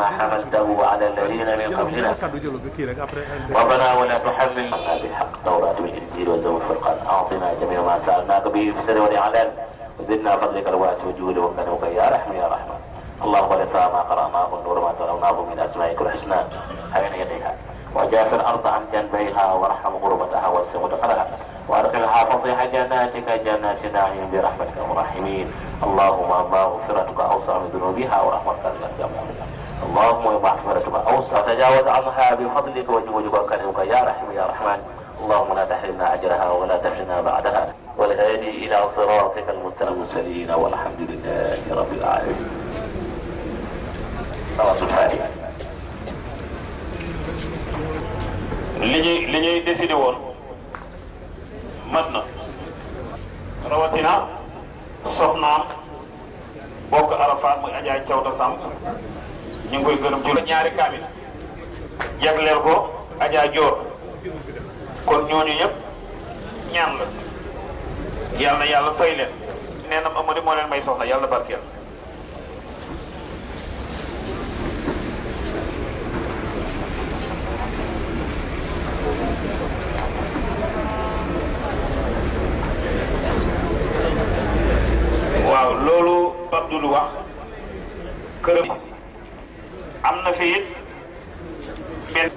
ما حملته على الذين من قبلنا ربنا ولا تحملنا بحق التوراة والإنجيل والزبور والفرقان أعطنا جميع ما سألناك به في السر والإعلان وزدنا فضلك الواسع وجود ومنك يا رحم يا رحمن اللهم لك ما قرأناه النور ما تلوناه من أسمائك الحسنى بين يديها وجاف الأرض عن جنبيها وارحم غربتها واسع مدخلها وأدخلها فصيح جناتك جنات نعيم برحمتك الراحمين اللهم مغفرتك أوسع من ذنوبها ورحمتك الجميع اللهم مغفرتك أوسع تجاوز عنها بفضلك وجودك وكرمك يا رحيم يا رحمن اللهم لا تحرمنا أجرها ولا تفتنا بعدها والهادي إلى صراطك المستقيم والحمد لله رب العالمين. صلاة الفاتحة. li ñuy décidé woon mat na rawatina soxnaam bokk Arafat muy Adja Cawta Samb ñu ngi koy gërëm ci ñaari kaamil jagleel ko Adja Joor kon ñooñu ñëpp ñaan la yàlla na yàlla fay leen nee na Amady moo leen may soxna yàlla barkeel waaw loolu Pape Doudou wax këram am na fi it benn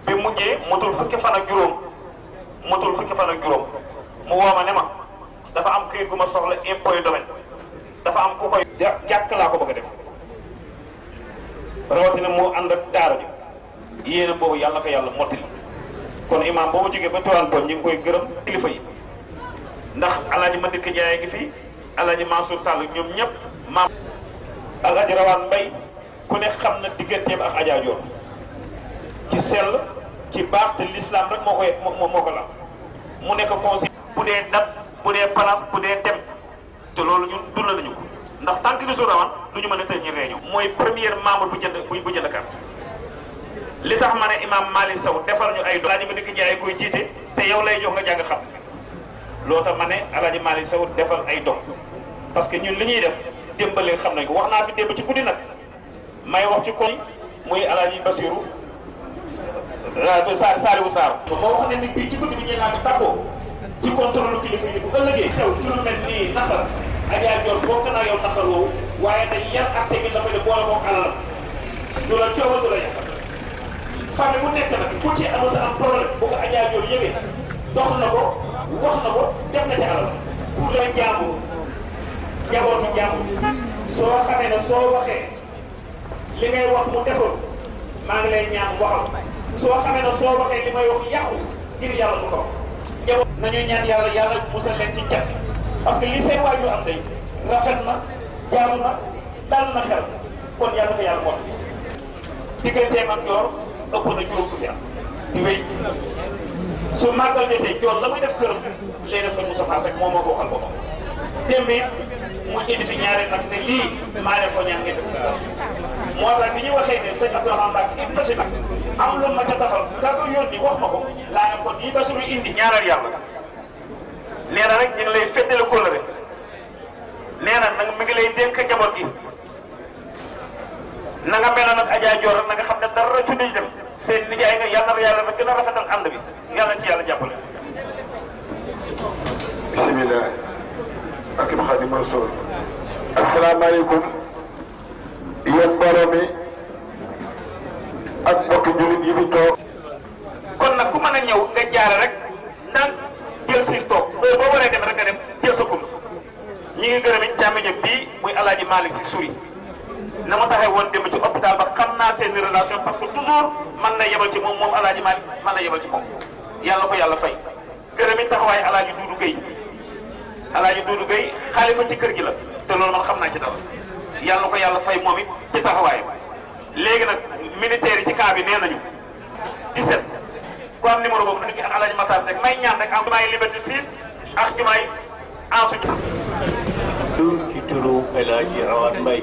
bi mujjee motul fukki fan ak juróom mu woo ma ne ma dafa am këyit gu ma soxla impôt domaine dafa am ku koy jàkk laa ko bëgg a def rawatina moo ànd ak daara ji yéena boobu yàlla ko yàlla mottali kon imam boobu jógee ba Tivaouane Peulh ñu ngi koy gërëm kilifa yi ndax alaaji Mandika Ndiaye ngi fi alaaji Mansour Sall ñoom ñëpp maam alaaji Rawaan Mbay ku ne xam na digganteem ak Adja Dior ci sell ci baax te l'islam rek moo ko la mu nekk conseil bu dee date bu dee place bu dee dem te loolu ñun dund nañu ko ndax tànk gi su Rawaan du ñu mën a tëj ñu réunion mooy premier membre bu jënd carte li tax ma ne imam Malick Sow defal ñu ay do alaaji Mandika Ndiaye koy jiite te yow lay jox nga jàng xam loo tax ma ne alaaji Malick Sow defal ay dog parce que ñun li ñuy def démbale xam nañ ko wax naa fi démb ci guddi nag may wax ci koy muy alaaji Basiru Saliou Sarr moo wax ne nit bi ci guddi bi ñuy laa ko tàggoo ci contrôle kilifa yi bu ëllëgee xew ci lu mel nii naqar Adja Dior bokk naa yow naqar woowu waaye nag yan acte gi dafay ne boole koog alalam du la coowal du la yàqal famille bu nekk nag ku ci am sa am problème bu ko Adja Dior yëgee dox na ko wax na ko def na ci alal pour la jàmbur njabootu jàmbur soo xamee ne soo waxee li ngay wax mu defoon maa ngi lay ñaan waxal soo xamee ne soo waxee li may wax yàqu ngir yàlla du ko wax njaboot nañu ñaan yàlla musal leen ci cat parce que li seen waajur am day rafet na jaaru na dal na xel kon yàlla ko yàlla mot digganteem ak Dior ëpp na juróom fukki at di wéy su màggal jotee Dior la muy def këram lay def ko Moustapha Seck moo ko waxal boppam démb it mu indi fi ñaari nag ne lii maa leen ko ñaan ngeen def ko sant moo tax bi ñu waxee ne sëñ Abdourahmane Mbacke indi na fi nag am lu ma ca defal ka ko yónni wax ma ko laa ne kon yi Bassirou indi ñaanal yàlla nee na rek ñu ngi lay feddale kóllëre nee na nag mi ngi lay dénk njaboot gi na nga meloon ak Adja Dior na nga xam ne dara ci duñ dem seen nijaay nga yàlla na yàlla na gën a rafetal ànd bi yàlla ci yàlla jàppale. bisimilah. ak Xaadimu Rasuul. asalaamaaleykum. yéen mbooloo mi ak mbokki jullit yi fi toog. kon nag ku mën a ñëw nga jaare rek ndànk jël siis toog boo waree dem rek nga dem jël sa kurus ñi ngi gërëm it càmmiñam bii muy alaaji Malick si suri na ma taxee woon dem ci hôpital ba xam naa seen relation parce que toujours man la yebal ci moom alaaji Malick man la yebal ci moom yàlla ko yàlla fay gërëm it taxawaay alaaji Doudou Gueye xalifa ci kër gi la te loolu man xam naa ci dara yàlla ko yàlla fay moom it ci taxawaay léegi nag militaire yi ci camp bi nee nañu 17 ku am numéro boobu nañu ko ak alaaji Matar Seck may ñaan rek am jumaay Liberté 6 ak jumaay ensuite ci turu El Hadji Rawaan Mbay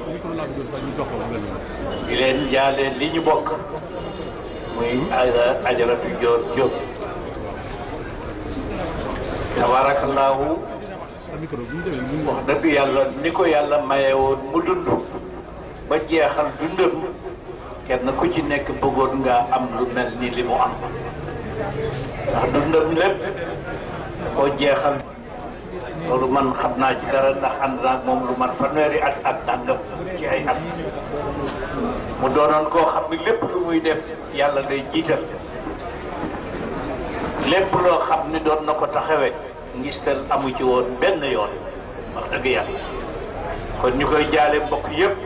di leen jaale li ñu bokk muy Ajaratu Dior Diop tabaarakallaahu wax dëgg yàlla ni ko yàlla maye woon mu dund ba jeexal dundam kenn ku ci nekk bëggoon nga am lu mel ni li mu am ndax dundam lépp koo jeexal loolu man xam naa ci dara ndax ànd naa ak moom lu man fanweeri at ak nangam ci ay at mu doonoon koo xam ni lépp lu muy def yàlla day jiital lépp loo xam ni doon na ko taxawee ngistal amu ci woon benn yoon wax dëgg yàlla kon ñu koy jaale mbokk yëpp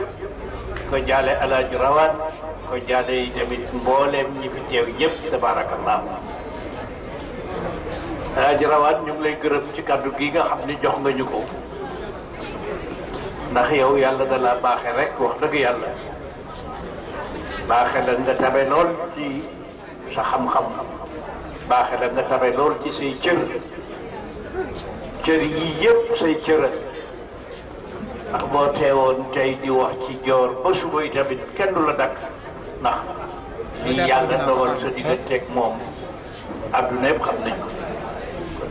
ko jaale Alaaji Rawaan ko jaale yi tamit mbooleem ñi fi teew ñëpp tabarakallah Alaaji Rawaan ñu ngi lay gërëm ci kàddu gi nga xam ni jox nga ñu ko ndax yow yàlla da la baaxe rek wax dëgg yàlla baaxe la nga tabe lool ci sa xam-xam baaxe la nga tabe lool ci say cër yii yëpp say cër ndax boo teewoon tey di wax ci joor ba suba tamit kenn du la dakk ndax li yàlla dogal sa digganteeg moom àdduna yëpp xam nañ ko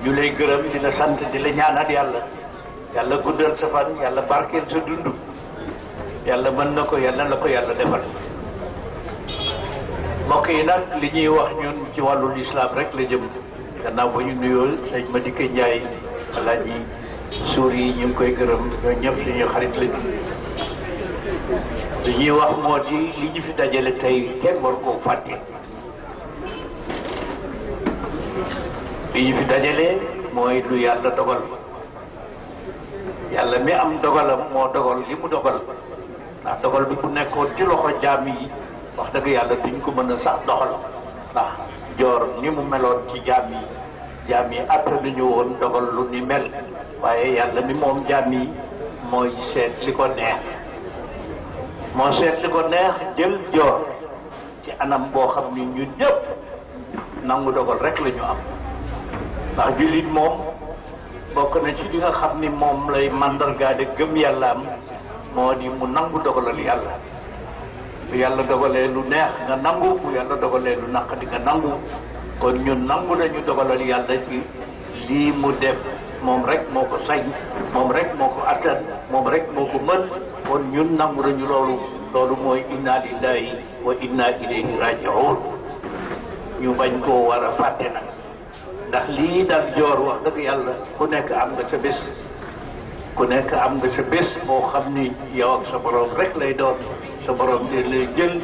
ñu lay gërëm di la sant di la ñaanal yàlla guddal sa fan yàlla barkeel sa dund yàlla mën na ko yàlla la ko yàlla defal mbokk yi nag li ñuy wax ñun ci wàllu lislaam rek la jëm gannaaw ba ñu nuyoo sëñ Madické Ndiaye Alaaji suur yi ñu ngi koy gërëm ñoo ñëpp suñu xarit lañu li ñuy wax moo di li ñu fi dajale tey kenn war koo fàtte li ñu fi dajale mooy lu yàlla dogal yàlla mi am dogalam moo dogal li mu dogal ndax dogal bi bu nekkoon ci loxo jaam yi wax dëgg yàlla duñ ko mën a sax doxal ndax joor ni mu meloon ci jaam yi attanuñu woon dogal lu ni mel waaye yàlla mi moom jaam yi mooy seet li ko neex moo seet li ko neex jël joor ci anam boo xam ni ñun ñëpp nangu dogal rek la ñu am ndax jullit moom bokk na ci li nga xam ni moom lay màndargaade gëm yàlla am moo di mu nangu dogalal yàlla bu yàlla dogalee lu neex nga nangu bu yàlla dogalee lu naqadi nga nangu kon ñun nangu nañu dogalal yàlla ci lii mu def moom rek moo ko sañ moom rek moo ko attan moom rek moo ko mën kon ñun nangu nañu loolu mooy inna lillahi wa inna ilayhi raji'un ñu bañ koo war a fàtte nag ndax lii dal joor wax dëgg yàlla ku nekk am nga sa bés ku nekk am nga sa bés boo xam ni yow ak sa borom rek lay doon sa borom di lay jël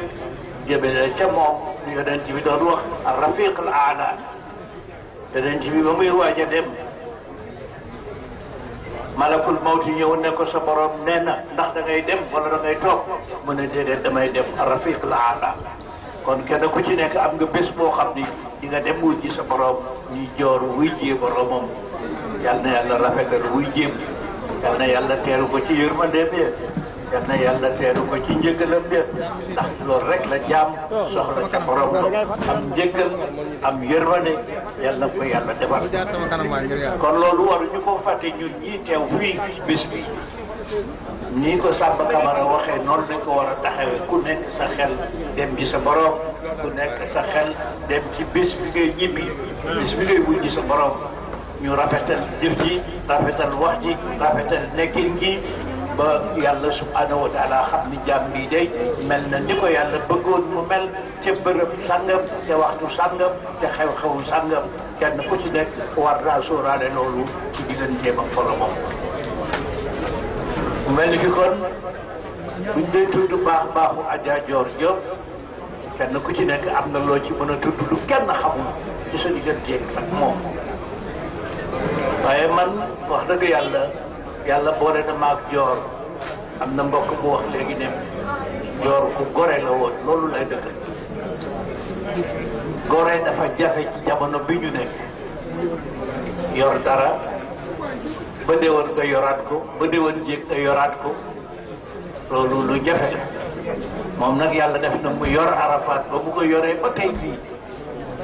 jëmale ca moom lu yonent bi doon wax ar-rafiq al-a'la yonent bi ba muy waaj a dem malakul mawti ñëw ne ko sa borom nee na ndax da ngay dem wala da ngay toog mu ne déedéet damay dem ar-rafiq al-a'la kon kenn ku ci nekk am nga bés boo xam ni di nga dem wuy ji sa borom ñi joor wuy jee boromam yal na yàlla rafetal wuy jéem yal na yàlla teeru ko ci yërmandeem ya yal na yàlla teeru ko ci njëggalam ya ndax loolu rek la jaam soxla ca borom am njëggal am yërmande yal na ko yàlla defal kon loolu waruñu ko fàtte ñun ñii teew fii ci bés bi nii ko Samba Camara waxee noonu lañ ko war a taxawee ku nekk sa xel dem ci sa borom ku nekk sa xel dem ci bés bi ngay ñibbi bés bi ngay wujji sa borom ñu rafetal jëf ji rafetal wax ji rafetal nekkin gi ba yàlla subhanahu wa taala xam ni jàmm bi day mel na ni ko yàlla bëggoon mu mel ca bërëb sàngam ca waxtu sàngam ca xew-xewu sàngam kenn ku ci nekk war naa sóoraale loolu ci digganteem ak boromam mu mel ni ki kon buñ dee tudd baaxu Adja Dior Diop kenn ku ci nekk am na loo ci mën a tudd lu kenn xamul ci sa digganteeg ak moom waaye man wax dëgg yàlla boole na maag Dior am na mbokk mu wax léegi ne Dior ku gore la woon loolu lay dëgg gore dafa jafe ci jamono bi ñu nekk yor dara ba déwoon nga yoraat ko ba déwoon jéeg nga yoraat ko loolu lu jafe la moom nag yàlla def na mu yor Arafat ba mu ko yoree ba tey jii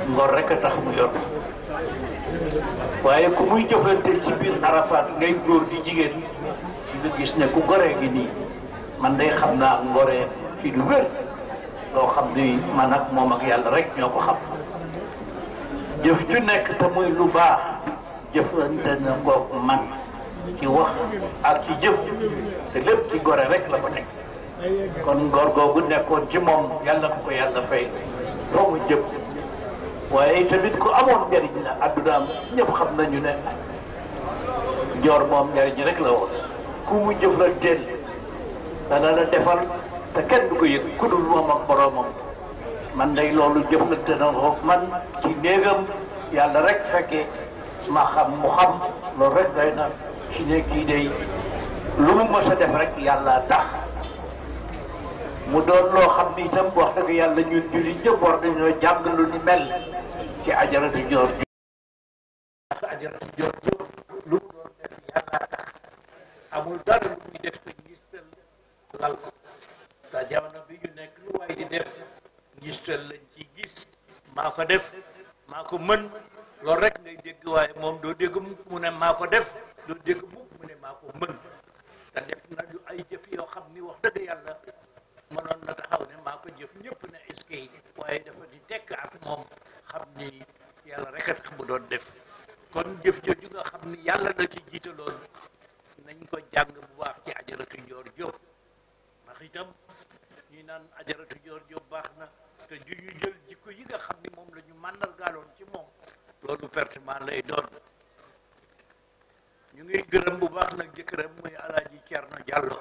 ngor rek a tax mu yor waaye ku muy jëflanteel ci biir Arafat ngay góor di jigéen di nga gis ne ku goree gi nii man day xam naa ngoree ci lu wér loo xam ni man ak moom ak yàlla rek ñoo ko xam jëf ju nekk te muy lu baax jëflante na ko man ci wax ak ci jëf te lépp ci gore rek la ko teg kon góor googu nekkoon ci moom yàlla ko yàlla fay foo mu jëm waaye tamit ku amoon njariñ la addunaam ñëpp xam nañu ne Joor moom njariñ rek la woon ku mu jëflanteel dana la defal te kenn du ko yëg ku dul moom ak boroomam man day loolu jëflante na ko man ci néegam yàlla rek fekkee ma xam mu xam loolu rek doy na ci ne kii day lu mu mës a def rek yàlla tax mu doon loo xam ni itam wax dëgg yàlla ñun jullit ñëpp war nañoo jàng lu ni mel ci Ajaratu Joor Jóob ndax Ajaratu Joor Jóob lu mu doon def yàlla tax amul dara lu muy def te ngistal lal ko te jamono bi ñu nekk lu waay di def ngistal lañ ci gis maa ko def maa ko mën loolu rek ngay dégg waaye moom doo dégg mu ne maa ko def doo dégg mu ne maa ko mën te def na lu ay jëf yoo xam ni wax dëgg yàlla mënoon na taxaw ne maa ko jëf ñëpp ne est-ce que waaye dafa di tekk ak moom xam ni yàlla rek a tax mu doon def kon jëf jooju nga xam ni yàlla la ci jiitaloon nañ ko jàng bu baax ci Ajaratu Joor Jóob ndax itam ñuy naan Ajaratu Joor Jóob baax na te du ñu jël jikko yi nga xam ni moom la ñu màndargaaloon ci moom loolu pertement lay doon ñu ngi gërëm bu baax nag jëkkëram muy Alaaji Cerno Jàllo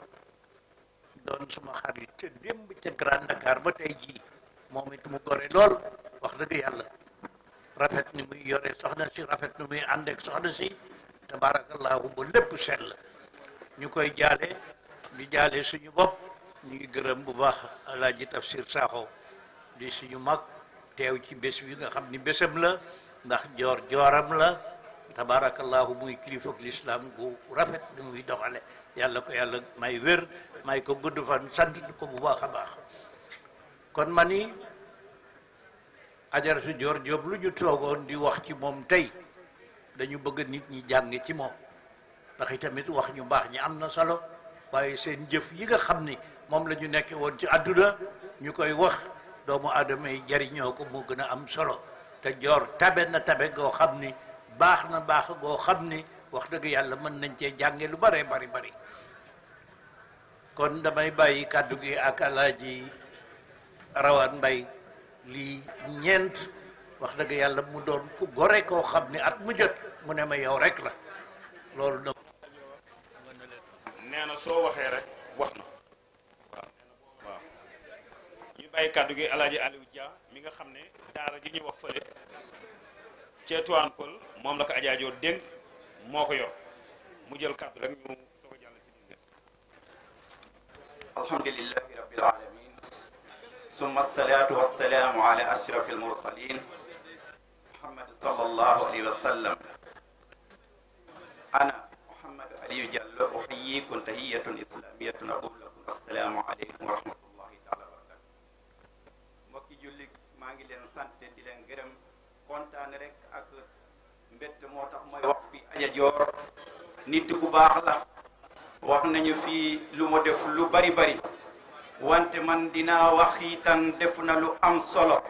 doon suma xarit te démb ca Grand Dakar ba tey jii moom it mu gore lool wax dëgg yàlla rafet ni muy yore soxna si rafet ni muy ànd ak soxna si tabaarakallaahu ba lépp sell ñu koy jaale di jaale suñu bopp ñu ngi gërëm bu baax Alaaji Tafsir Sakho di suñu mag teew ci bés bi nga xam ni bésam la ndax jooram la tabaarakallaahu muy kilifa ak lislaam bu rafet ni muy doxale yàlla ko yàlla may wér may ko gudd fan sant ko bu baax a baax kon ma ni Ajaratu Joor Jóob lu ñu toogoon di wax ci moom tey dañu bëgg nit ñi jàng ci moom ndax itamit wax ñu baax ñi am na solo waaye seen jëf yi nga xam ni moom la ñu nekke woon ci àdduna ñu koy wax doomu aadama yi jariñoo ko moo gën a am solo te Joor tabe na tabe goo xam ni baax na baax goo xam ni wax dëgg yàlla mën nañ cee jànge lu bare bari kon damay bàyyi kàddu gi ak Alaaji Rawaan Mbay lii ñeent wax dëgg yàlla mu doon ku gore koo xam ni at mu jot mu ne ma yow rek la loolu nag nee na soo waxee rek wax na waaw ñu bàyyi kàddu gi Alaaji Aliou Dia mi nga xam ne daara ji ñuy wax fële ca Tivaouane Peulh moom la ko Adja Joor dénk moo ko yor mu jël kàddu rek ñu soog a jàll ci biir alhamdulillahi rabbil alamin summa assalatu wassalamu ala ashrafil mursalin muhammad sallallahu alayhi wa sallam ana muhammad aliyu Diallo uhayyikum tahiyyatun islamiyatun aqulu lakum assalamu alaykum wa rahmatullahi taala wa barakatuh mbokki julli maa ngi leen sant di leen gërëm kontaan rek ak mbett moo tax mooy wax fi Adja Joor nit ku baax la wax nañu fii lu ma def lu bari wante man dinaa wax itam def na lu am solo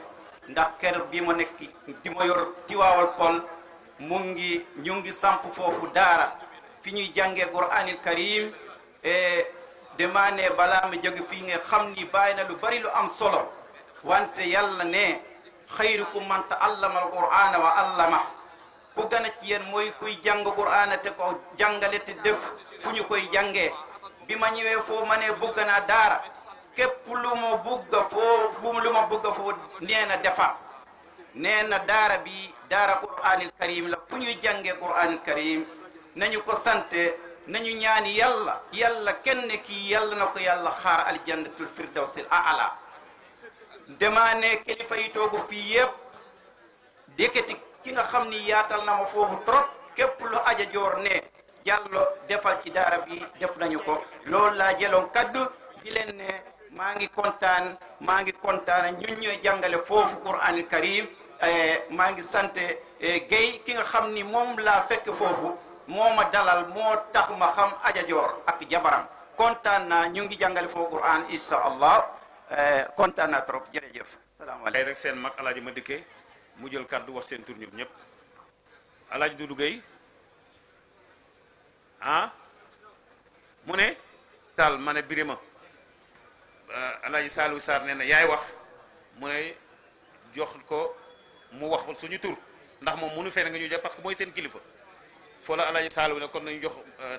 ndax kër bi ma nekk bi ma yor Tivaouane Peulh ñu ngi samp foofu daara fi ñuy jàngee Qur'anil Karim dama ne balaa ma jóge fii nga xam ni bàyyi na lu bari lu am solo wante yàlla ne xayrukum man ta'allama al-Qur'ana wa allama ku gën a ci yéen mooy kuy jàng Qur'ana te ko jàngale te def fu ñu koy jàngee bi ma ñëwee foo ma ne bëgg naa daara képp lu ma bëgg foo nee na defar nee na daara bi daara Qur'anil Karim la fu ñuy jàngee Qur'anil Karim nañu ko sante nañu ñaani yàlla kenn kii yàlla na ko yàlla xaar aljannatul firdawsil a'la dama ne kilifa yi toogu fii yëpp dékkati ki nga xam ni yaatal na ma foofu trop képp lu Adja Joor ne Diallo defal ci daara bi def nañu ko loolu laa jëloon kaddu di leen ne maa ngi kontaan ñun ñooy jàngale foofu Qur'anil Karim maa ngi sant Guèye ki nga xam ni moom laa fekk foofu moo ma dalal moo tax ma xam Adja Joor ak jabaram kontaan naa ñu ngi jàngale foofu Qur'an insha allah kontaan naa trop jërëjëf salaamaaleykum rek seen mag Alaaji ma dikkee mu jël kàddu wax seen tur ñoom ñëpp Alaaji Dudu Gueye mu ne taal ma ne Birima Alaaji Saliou Sarr nee na yaay wax mu ne jox ko mu wax suñu tur ndax moom mënu fee nga ñu jox parce que mooy seen kilifa foo la Alaaji Saliou ne kon nañu jox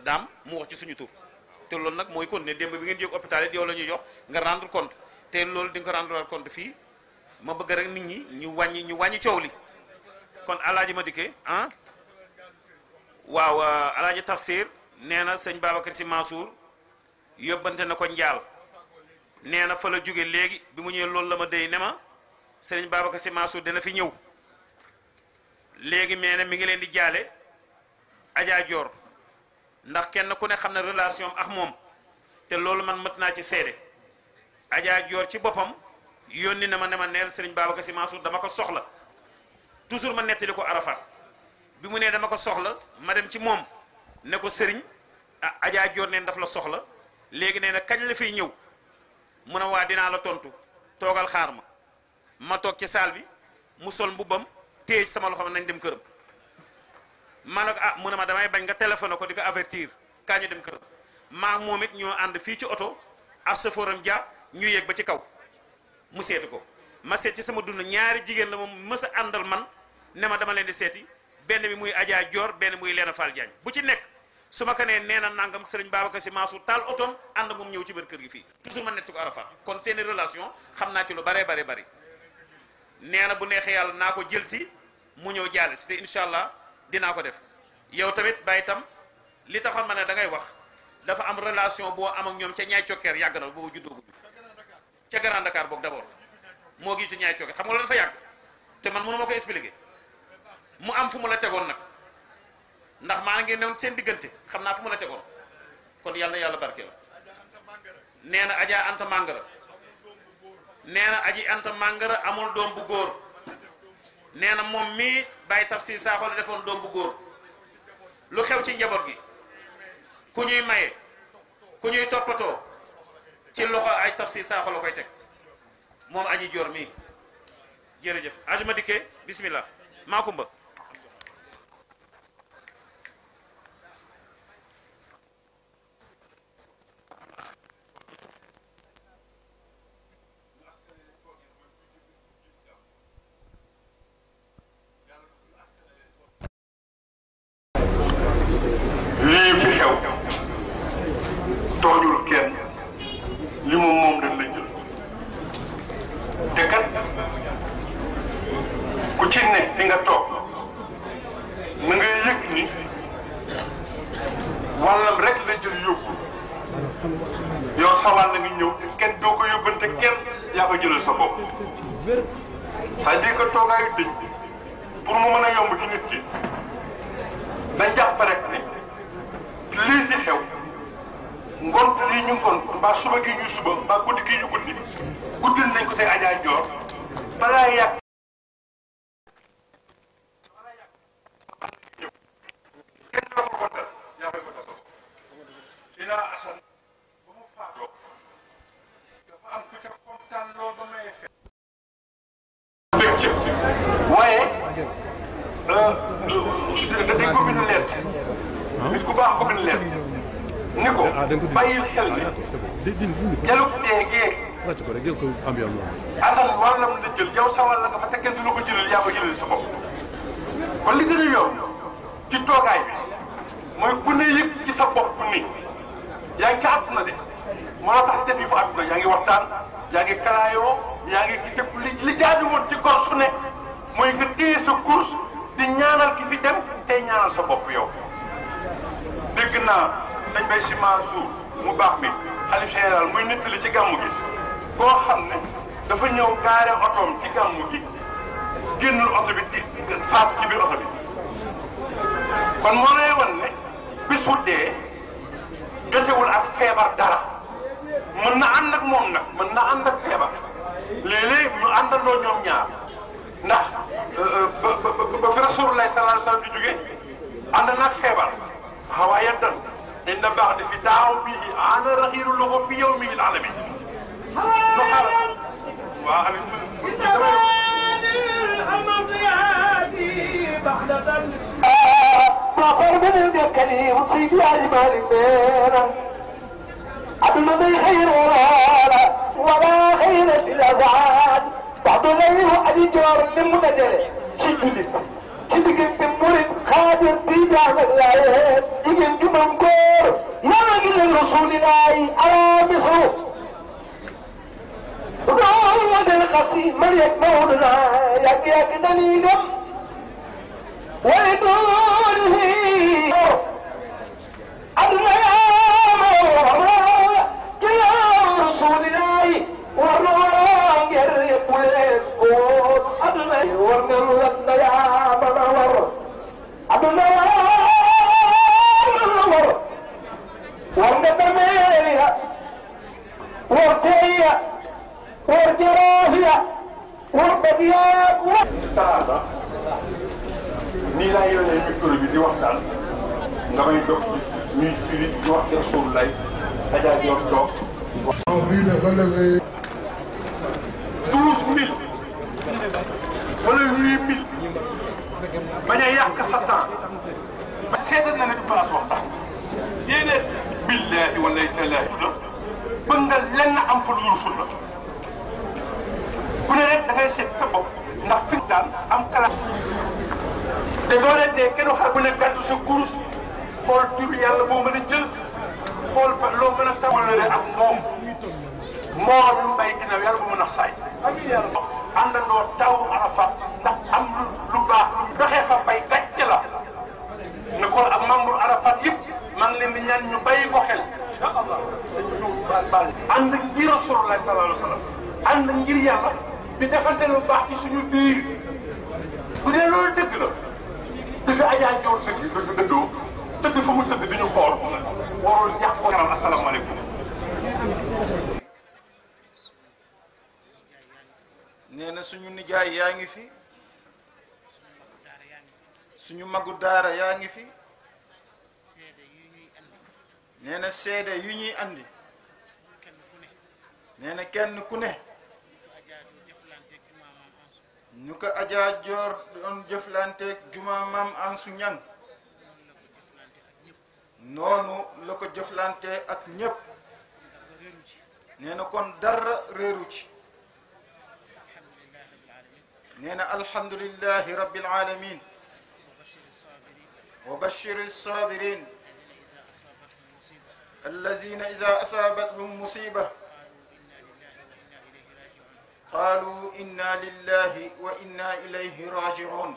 daam mu wax ci suñu tur te loolu nag mooy continuer démb bi ngeen jóg hôpital it yow la ñuy jox nga rendre compte te loolu di nga ko rendre compte fii ma bëgg rek nit ñi ñu wàññi coow li kon Alaaji Madické ah waaw Alaaji Tafsir nee na sëñ Babacar Sy Mansour yóbbante na ko njaal nee na fa la jóge léegi bi mu ñëwee loolu la ma déy ne ma sëñ Babacar Sy Mansour dina fi ñëw léegi mais ne mi ngi leen di jaale Adja Dior ndax kenn ku ne xam ne relation ak moom te loolu man mët naa ci seede Adja Dior ci boppam yónni na ma ne ma neel sëriñ Babacar Sy Mansour dama ko soxla toujours ma nettali ko Arafat bi mu nee dama ko soxla ma dem ci moom ne ko sëriñ ah Adja Dior neen daf la soxla léegi nee na kañ la fiy ñëw mu ne waa dinaa la tontu toogal xaar ma toog ci saal bi mu sol mbubbam téye sama loxo nañ dem këram ma ne ko ah mu ne ma damay bañ nga téléphoné ko di ko avertir kaa ñu dem këram maa moom it ñoo ànd fii ci oto ak chauffeuram Dia ñu yéeg ba ci kaw mu seeti ko ma seet ci sama dund ñaari jigéen la moom mës a àndal man ne ma dama leen di seeti benn bi muy Adja Dior benn muy Leena Fall Diagne bu ci nekk su ma ko nee nee na nangam sëriñ Babacar Sy Mansour taal otoom ànd moom ñëw ci biir kër gi fii toujours ma netti ko Arafat kon seeni relation xam naa ci lu bare bari nee na bu neexee yàlla naa ko jël si mu ñëw jaale si te incha allah dinaa ko def yow tamit bàyyi tam li taxoon ma ne da ngay wax dafa am relation boo am ak ñoom ca ñaay cokkeer yàgg na boobu juddoogu bi ca Grand Dakar boog d'abord moo gi ci ñaay cokkeer xam nga loolu dafa yàgg te man mënu ma ko expliquer mu am fu mu la tegoon nag ndax maa ngi newoon seen diggante xam naa fu mu la tegoon kon yàlla na yàlla barkeel nee na Adja Anta Mangara nee na aji Anta Mangara amul doom bu góor nee na moom mii Baye Tafsir Sakho la defoon doom bu góor lu xew ci njaboot gi ku ñuy maye ku ñuy toppatoo ci loxo ay Tafsir Sakho la koy teg moom aji Dior mii jërëjëf Aji Madické bismillah Makumba lii fi xew tooñul kenn li moom dañ la jël te kat ku ci ne fi nga toog na nga yëg ni wàllam rek la jël yóbbu yow sa wàll nga ñëw te kenn doo ko yóbbante kenn yaa ko jëlal sa bopp c'est-à-dire que toogaayu dëj pour mu mën a yomb ci nit ki dañ jàpp rek ne lii fi xew ngont lii ñu ngont mbaa suba gi ñu suba mbaa guddi gi ñu guddi guddil nañ ko tey Adja Dior balaa yàgg kenn dafa ko dal yaa koy ko tasoo Sina Assane ba mu faatoo dafa am ku ca kontaan lool ba may fekk waaye dañ ko bind leet nit ku baax ko bind leet ni ko bàyyil xel ni jalub teegee Assane wàllam la jël yow sa wàll nga fa te kenn du la ko jëlal yaa ko jëlal sa bopp kon li gën a yomb ci toogaay bi mooy ku ne yëg ci sa bopp ni yaa ngi ca àdduna de moo tax def yi fa àdduna yaa ngi waxtaan yaa ngi kalaayoo yaa ngi def li jaadu woon ci gor su ne mooy nga téye sa course di ñaanal ki fi dem tey ñaanal sa bopp yow dégg naa sëñ Baye Sy Mansour mu baax mi xalif général muy nettali ci gàmmu gi koo xam ne dafa ñëw gaare otoom ci gàmmu gi génnul oto bi di faatu ci biir oto bi kon moo lay wan ne bisu dee jotewul ak feebar dara mën na ànd ak moom nag mën na ànd ak feebar léeg-léeg ñu àndandoo ñoom ñaar ndax ba fi Rasulullah sallallahu alayhi wa sallam di jóge ànd na ak feebar waaye dan dañ na baax de fi daaw bii ana raxiiru loxo fi yow mi ngi alamin no xaaral waaw ناصر بن المكني وصيد يا جمال البيرة عبد المضي خير ورانا ولا خير في الأذعان بعض ليه أدي جوار لمدجل شجلت شدقت المرد خادر بيجان الآيات يجن جمم كور يلقي للرسول الله على مصر وقال القصيم من يكموننا يك دنيدم ولدونه الريام يا رسول الله والروان يريق للكون أدنى ورنم لدنا يا منور أدنى منور ورنم ميليا ورتيا ورجرافيا وربديات salaata nii laa yore micro bi di waxtaan nga may dog ci ñuy firi di wax ci Rasulullah Adja Dior toog. envie de relever 12 000 wala 8 000 bañ a yàq sa temps ba seetal na ne du place waxtaan yéene billahi wallahi taalahi la bëgg nga lenn am fa lu dul sunna ku ne rek da ngay seet sa bopp ndax fi daan am kala te doo leen dee kenn xar bu ne gàddu sa kurus xool tur yàlla boo mën a jël xool ba loo mën a tawalare ak moom moo lu mbay ginnaaw yàlla bu mën a saay àndandoo taw Arafat ndax am lu baax lu doxee fa fay gàcc la ne kon ak membre Arafat yëpp maa ngi leen di ñaan ñu bàyyi ko xel incha allah ànd ngir Rasulullah sallallahu alayhi wa sallam ànd ngir yàlla di defante lu baax ci suñu biir bu dee loolu dëgg la dafa Adja Dior dëgg dëddoo tëdd fa mu tëdd di ñu xool warul yàq ko yaram asalaamaaleykum. nee na suñu nijaay yaa ngi fi suñu magu daara yaa ngi fi nee na seede yu ñuy andi nee na kenn ku ne ñu ko Adja Dior doon jëflanteeg juma maam Ansu Ñang noonu la ko jëflante ak ñépp nee na kon dara réeru ci nee na alhamdulillahi rabbil alamin wa bashiri sabirin allazina iza asabathum musiba qalu inna lillahi wa inna ilayhi raji'un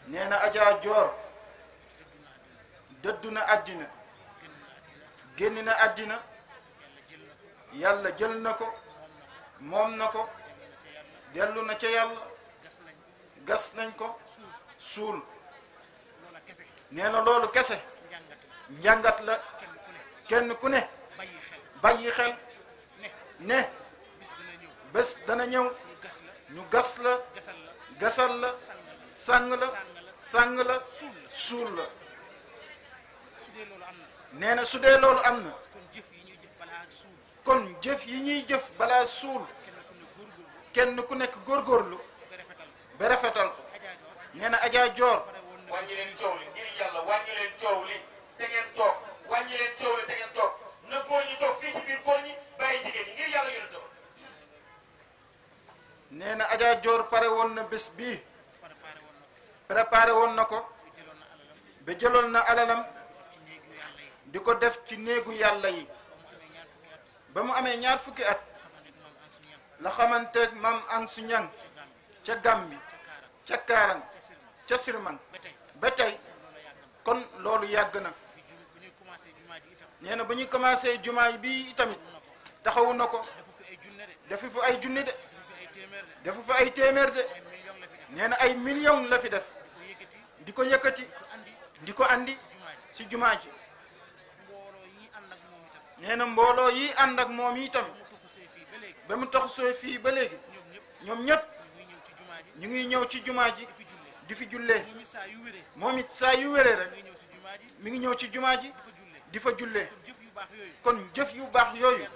nee na Adja Dior dëddu na àddina génn na àddina yàlla jël na ko moom na ko dellu na ca yàlla gas nañ ko suul nee na loolu kese njàngat la kenn ku ne bàyyi xel ne bés dana ñëw ñu gas la gasal la sàng la sàng la suul la nee na su dee loolu am na kon jëf yi ñuy jëf balaa suul kenn ku nekk góorgóorlu ba rafetal ko nee na Adja Dior wàññi leen coow li ngir yàlla wàññi leen coow li te ngeen toog wàññi leen coow li te ngeen toog na góor ñi toog fii ci biir góor ñi bàyyi jigéen ñi ngir yàlla yéen a toog. nee na Adja Dior pare woon na bés bii préparé woon na ko ba jëloon na alalam di ko def ci néegu yàlla yi ba mu amee ñaar fukki at la xamanteeg maam Ansu Ñang ca Gàmbi ca Kaarang ca Sirmang ba tey kon loolu yàgg na nee na bu ñuy commencé jumaa bi tamit taxawu na ko defu fi ay junni de defu fi ay téeméer de nee na ay million la fi def di ko yëkkati di ko andi si jumaa ji nee na mbooloo yi ànd ak moom yi tamit ba mu tax soo fii ba léegi ñoom ñëpp ñu ngi ñëw ci jumaa ji di fi jullee moom it saa yu wéree rek mi ngi ñëw ci jumaa ji di fa jullee kon jëf yu baax yooyu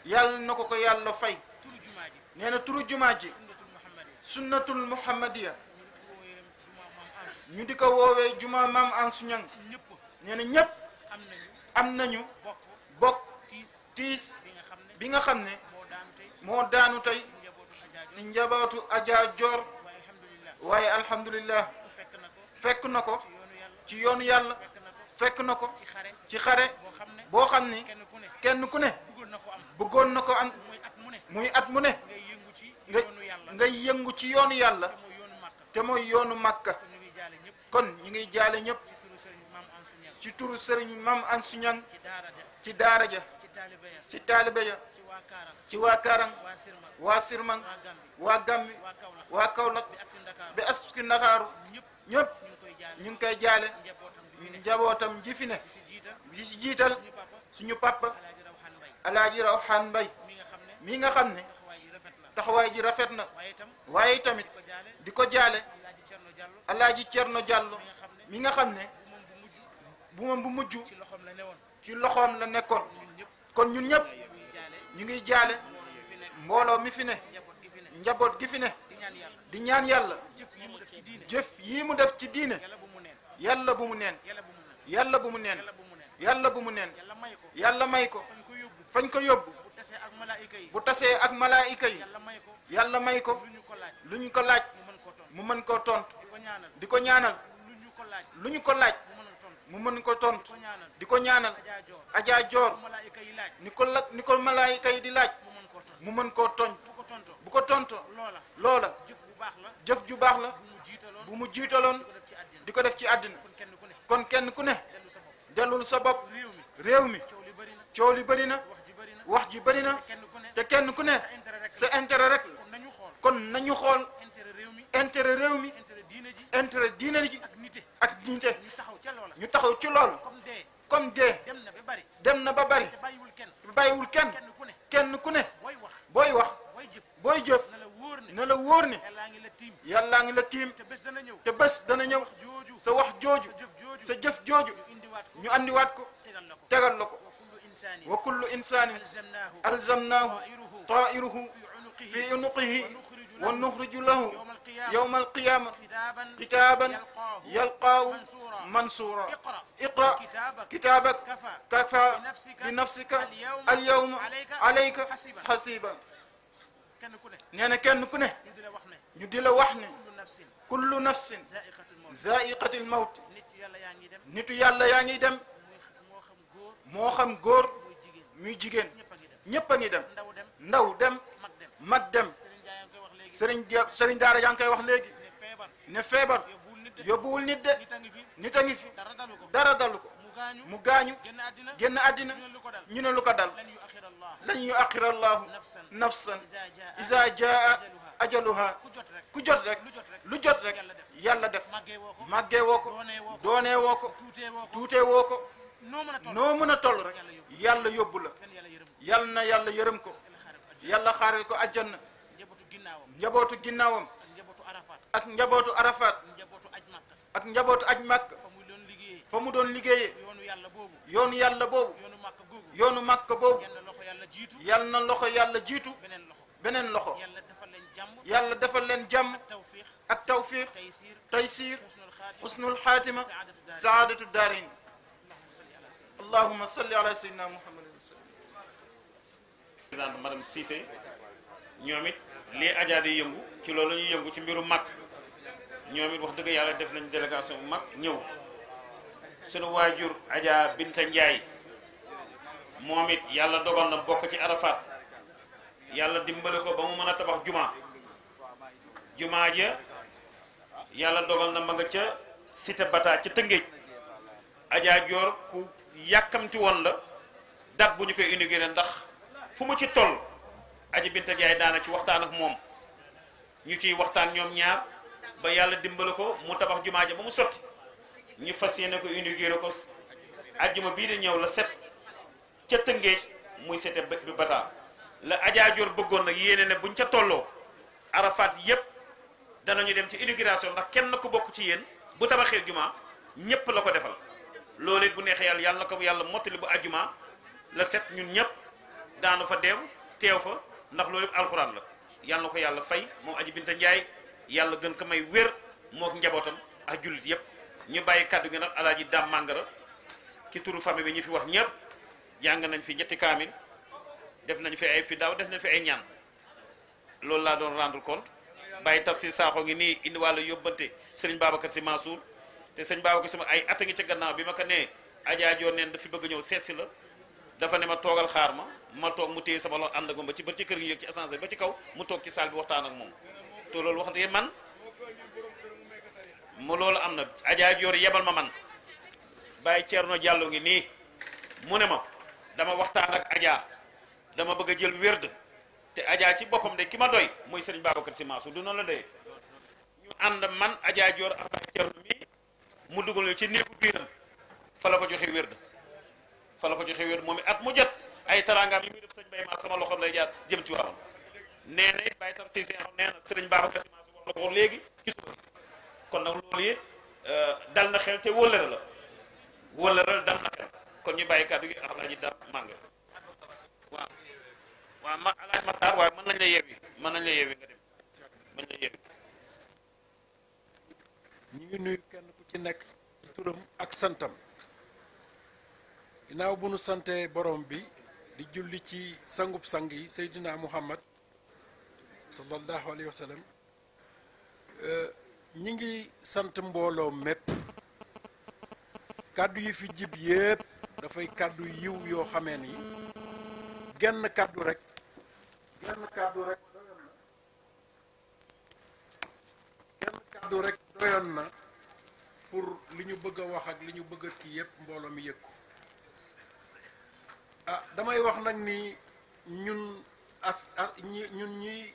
yàlla na ko yàlla fay nee na turu jumaa ji sunnatul muhammadiya ñu di ko woowee jumaa maam Ansu Ñang nee na ñëpp am nañu bokk tiis bi nga xam ne moo daanu tey si njabootu Adja Dior waaye alhamdulillah fekk na ko ci yoonu yàlla fekk na ko ci xare boo xam ni kenn ku ne bëggoon na ko am muy at mu ne ngay yëngu ci yoonu yàlla te mooy yoonu Makka kon ñu ngi jaale ñëpp ci turu sëriñ Mam Ansu Ñang ci daara ja ci taalibe ja ci waa Kaarang waa Sirmang waa Gambi waa Kaolack bi aski Ndakaaru ñëpp ñu ngi koy jaale njabootam ji fi ne bi si jiital suñu papa Alaaji Rawxaan Mbay mi nga xam ne taxawaay ji rafet na waaye tamit di ko jaale Alaaji Cerno Jàllo mi nga xam ne bu moom bu mujj ci loxoom la nekkoon kon ñun ñëpp ñu ngi jaale mbooloo mi fi ne njaboot gi fi ne di ñaan yàlla jëf yii mu def ci diine yàlla bu mu neen yàlla bu mu neen yàlla bu mu neen yàlla may ko fañ ko yóbbu bu tasee ak malaayika yi yàlla may ko lu ñu ko laaj mu mën koo tontu di ko ñaanal lu ñu ko laaj mu mën ko tontu di ko ñaanal Adja Dior ni ko malaayika yi di laaj mu mën koo tontu bu ko tontu loola jëf ju baax la bu mu jiitaloon di ko def ci àddina kon kenn ku ne dellul sa bopp réew mi coow li bëri na wax ji bëri na te kenn ku ne sa intérêt rek kon nañu xool intérêt réew mi intérêt diine ji ak nite ñu taxaw ci loolu comme dee dem na ba bari bàyyiwul kenn ku ne booy wax booy jëf na la wóor ne yàllaa ngi la tiim te bés dana ñëw sa wax jooju sa jëf jooju ñu andiwaat ko tegal la ko wa kullu insaanin alzamnaahu taa'iruhu fi unuqihi wa nuxriju lahu yawma alqiyaama kitaaban yalqaahu mansuura iqra kitaabak kafaa bi nafsika alyawma alayka xasiiba nee na kenn ku ne ñu di la wax ne kullu nafsin zaa'iqatul mawt nitu yàlla yaa ngi dem moo xam góor muy jigéen ñépp a ngi dem ndaw dem mag dem sëriñ daara yaa ngi koy wax léegi ne feebar yóbbuwul nit de nit a ngi fi dara dalu ko mu gaañu génn àddina ñu ne lu ko dal lan yu axira allahu nafsan iza jaa ajaluha ku jot rek lu jot rek yàlla def màggee woo ko doonee woo ko tuutee woo ko noo mën a toll rek yàlla yóbbu la yàlla na yàlla yërëm ko yàlla xaaral ko àjjana njabootu ginnaawam ak njabootu Arafat ak njabootu aj Makka fa mu doon liggéeyee yoonu yàlla boobu yoonu Makka boobu yàlla na loxo yàlla jiitu beneen loxo yàlla defal leen jàmm ak tawfiq taysiir husnul xaatima saadatu daarin allahumma salli ala sayyidina muhammadin présidente madame Cissé ñoom it lii Adja di yëngu ci loolu la ñuy yëngu ci mbiru mag ñoom it wax dëgg yàlla def nañ délégation bu mag ñëw sunu waajur Adja Binta Ndiaye moom it yàlla dogal na bokk ci Arafat yàlla dimbale ko ba mu mën a tabax jumaa ja yàlla dogal na ma nga ca cité Bata ca Tëngéej Adja Dior ku yàkkamti woon la date bu ñu koy inauguré ndax fu mu ci toll Adja Binta Ndiaye daana ci waxtaan ak moom ñu ciy waxtaan ñoom ñaar ba yàlla dimbale ko mu tabax jumaa ja ba mu sotti ñu fas yéene ko inauguré ko ajjuma bii di ñëw la set ca Tëngéej muy cité bi Bata la Adja Dior bëggoon nag yéene ne buñ ca tolloo Arafat yépp danañu dem ci inauguration ndax kenn ku bokk ci yéen bu tabaxee jumaa ñépp la ko defal loolu it bu neexee yàlla yàlla na ko yàlla mottali bu ajjuma la set ñun ñépp daanu fa teew fa ndax loolu yëpp alxuraan la yàlla na ko yàlla fay moom Adja Binta Ndiaye yàlla gën ko may wér mook njabootam ak jullit yépp ñu bàyyi kàddu gi nag Alaaji Dam Mangara ci turu famille bi ñu fi wax ñépp jàng nañ fi ñetti kaamil def nañ fi ay fidaaw def nañ fi ay ñaan loolu laa doon rendre compte bàyyi Tafsir Sakho ngi nii indi wàllu yóbbante sëriñ Babacar Sy Mansour te sëñ Babacar Sy ay at a ngi ca gannaaw bi ma ko nee Adja Dior neen dafi bëgg ñëw seet si la dafa ne ma toogal xaar ma toog mu téye sama loxo ànd ak moom ba ci kër gi yëg ci ascenseur ba ci kaw mu toog ci salle bi waxtaan ak moom te loolu wax dëgg man mu loolu am na Adja Dior yebal ma man Baye Thierno Diallo ngi nii mu ne ma dama waxtaan ak Adja dama bëgg a jël wérd te Adja ci boppam de ki ma doy mooy Serigne Babacar Sy Mansour du noonu la doy ñu ànd man Adja Dior ak Baye Thierno mi mu dugal ñu ci néegu biiram fa la ko joxe wérd moom at mu jot ay tarangaam yi muy def sëñ Baye ma sama loxoom lay jaar jëm ci waawam nee na it Baye tam si nee na Serigne Babacar Sy Mansour wax na ko léegi ci suba kon nag loolu it dal na xel te wóllëral dal na xel kon ñu bàyyi kàddu gi Alaaji Daam Mànga waaw ma Alaaji Matar waaye mën nañ la yeewi nga dem mën nañ la yeewi. ñu ngi nuyu kenn ku ci nekk ci turam ak santam ginnaaw bu nu santee borom bi di julli ci sangub sang yi Seydina Muhammad sallallahu alayhi wa sallam ñi ngi sant mbooloo mépp kàddu yi fi jib yépp dafay kàddu yiw yoo xamee ni genn kàddu rek doyoon na pour li ñu bëgg a wax ak li ñu bëgg a kii yépp mbooloo mi yëg ko damay wax nag ni ñun ñi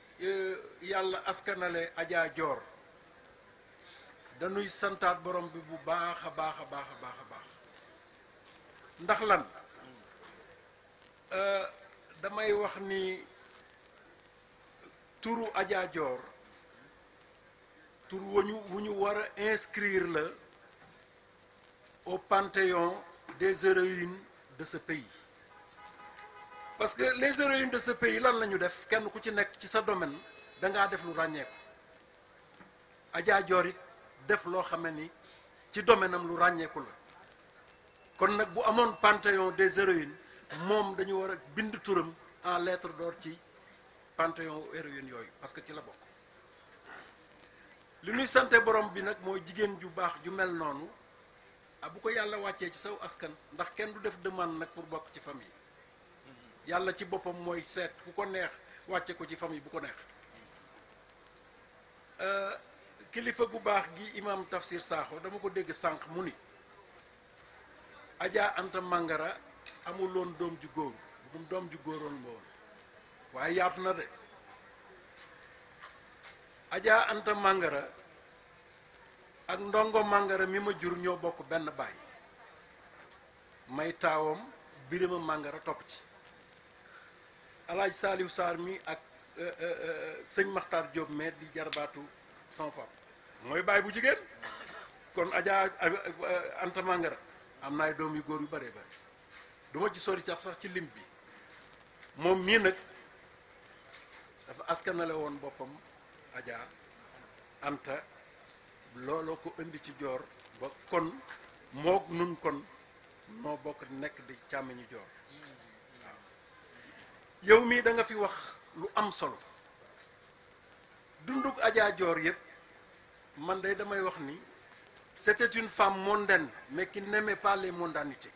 yàlla askanale Adja Dior dañuy santaat borom bi bu baax a baax ndax lan damay wax ni turu Adja Dior tur wu ñu war a inscrire la au panthéon des héroïnes de ce pays parce que les héroïnes de ce pays lan la ñu def kenn ku ci nekk ci sa domaine dangaa def lu ràññeeku Adja Dior it def loo xam ne ni ci domaine am lu ràññeeku la kon nag bu amoon panthéon des héroïnes moom dañu war a bind turam en lettre d'or ci panthéon héroïnes yooyu parce que ci la bokk li ñuy sante borom bi nag mooy jigéen ju baax ju mel noonu bu ko yàlla wàccee ci saw askan ndax kenn du def demande nag pour bokk ci famille yàlla ci boppam mooy seet ku ko neex wàcce ko ci famille bu ko neex kilifa gu baax gi imam Tafsir Sakho dama ko dégg sànq mu ni Adja Anta Mangara amuloon doom ju góor doom ju góoroon ba woon waaye yaatu na de Adja Anta Mangara ak Ndongo Mangara mi ma jur ñoo bokk benn baay may taawam Birima Mangara topp ci Alaaji Saliou Sarr mi ak sëñ Makhtar Diop mais di jarbaatu son pap mooy baay bu jigéen kon Adja Anta Mangara am na ay doom yu góor yu bare bare duma ci sori sax ci lim bi moom mii nag dafa askanale woon boppam Adja Anta looloo ko indi ci Dior ba kon mook nun kon noo bokk nekk di càmmiñu Dior waaw yow mii da nga fi wax lu am solo dunduk Adja Dior yépp man day damay wax ni c'était une femme mondaine mais qui n'aimait pas les mondanités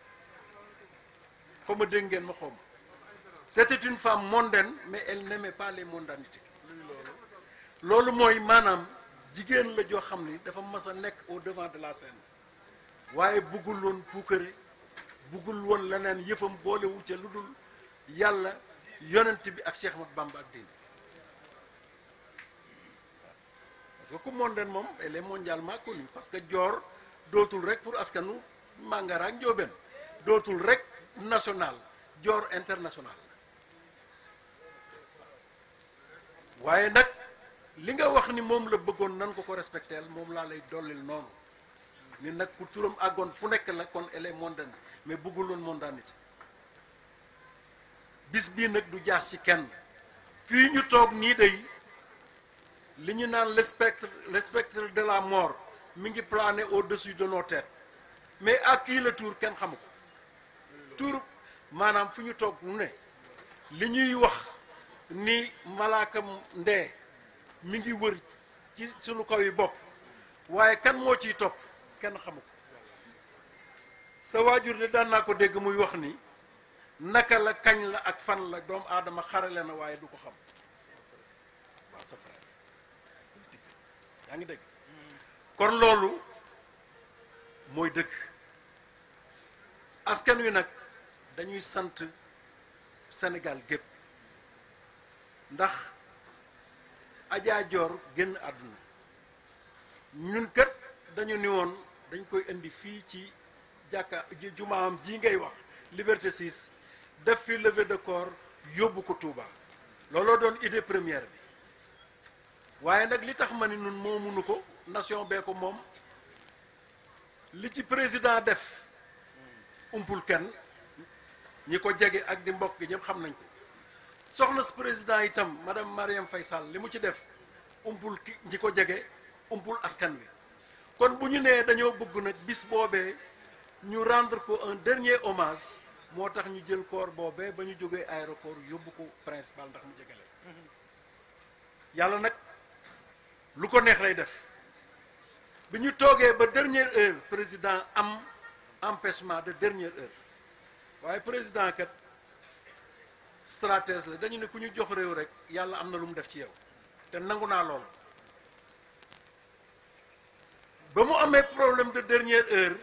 comme dégg ngeen ma xawma c'était une femme mondaine mais elle n'aimait pas les mondanités loolu mooy maanaam jigéen la joo xam ni dafa mas a nekk au devant de la scène waaye buggul woon puukare buggul woon leneen yëfam boole wucce lu dul yàlla yonent bi ak Cheikh Ahmadou Bamba ak diine parce que ku mondaine moom elle est mondialement connue parce que Dior dootul rek pour askanu Mangara ak Njóobeen dootul rek national Dior international waaye nag li nga wax ni moom la bëggoon nan ko respecteel moom laa lay dollil noonu ni nag ku turam àggoon fu nekk la kon elle est mondaine mais bëggul woon mondanité bis bii nag du jaas ci kenn fii ñu toog nii day li ñu naan le spectre de la mort mi ngi plané au-dessus de nos têtes mais à qui le tour kenn xamu ko tour maanaam fu ñu toog mu ne li ñuy wax ni malaakam ndee mi ngi wër ci sunu kaw yi bopp waaye kan moo ciy topp kenn xamu ko sa waajur de daan naa ko dégg muy wax ni naka la kañ la ak fan la doomu aadama xarale na waaye du ko xam waaw sa frère yaa ngi dégg kon loolu mooy dëgg askan wi nag dañuy sant Sénégal gépp ndax Adja Dior génn àdduna ñun kat dañu ni woon dañ koy indi fii ci jàkka jumaam ji ngay wax Liberté 6 def fi levée de corps yóbbu ko Touba looloo doon idée première bi waaye nag li tax ma ni nun moomunu ko nation bee ko moom li ci président def umpul kenn ñi ko jege ak di mbokk gi ñëpp xam nañ ko soxna si président itam madame Marième Faye Sall li mu ci def umpul ki ñi ko jege umpul askan wi kon bu ñu nee dañoo bëgg nag bis boobee ñu rendre ko un dernier hommage moo tax ñu jël corps boobee ba ñu jógee aéroport yóbbu ko principal ndax mu jege leen yàlla nag lu ko neex lay def bi ñu toogee ba dernière heure président am empêchement de dernière heure waaye président kat stratège la dañu ne ku ñu jox réew rek yàlla am na lu mu def ci yow te nangu naa loolu ba mu amee problème de dernière heure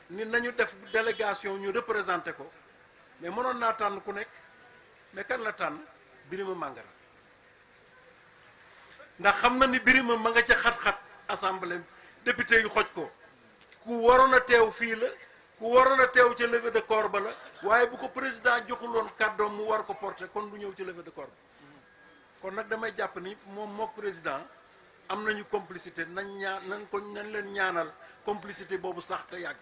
ni nañu def délégation ñu représenté ko mais mënoon naa tànn ku nekk mais kan la tànn Birima Mangara ndax xam na ni Birima ma nga ca xat-xat assemblée député yu xoj ko ku waroon a teew fii la ku waroon a teew ca levée de corps ba la waaye bu ko président joxuloon kàddoom mu war ko porter kon du ñëw ci levée de corps ba kon nag damay jàpp ni moom mook président am nañu complicité nañ leen ñaanal complicité boobu sax te yàgg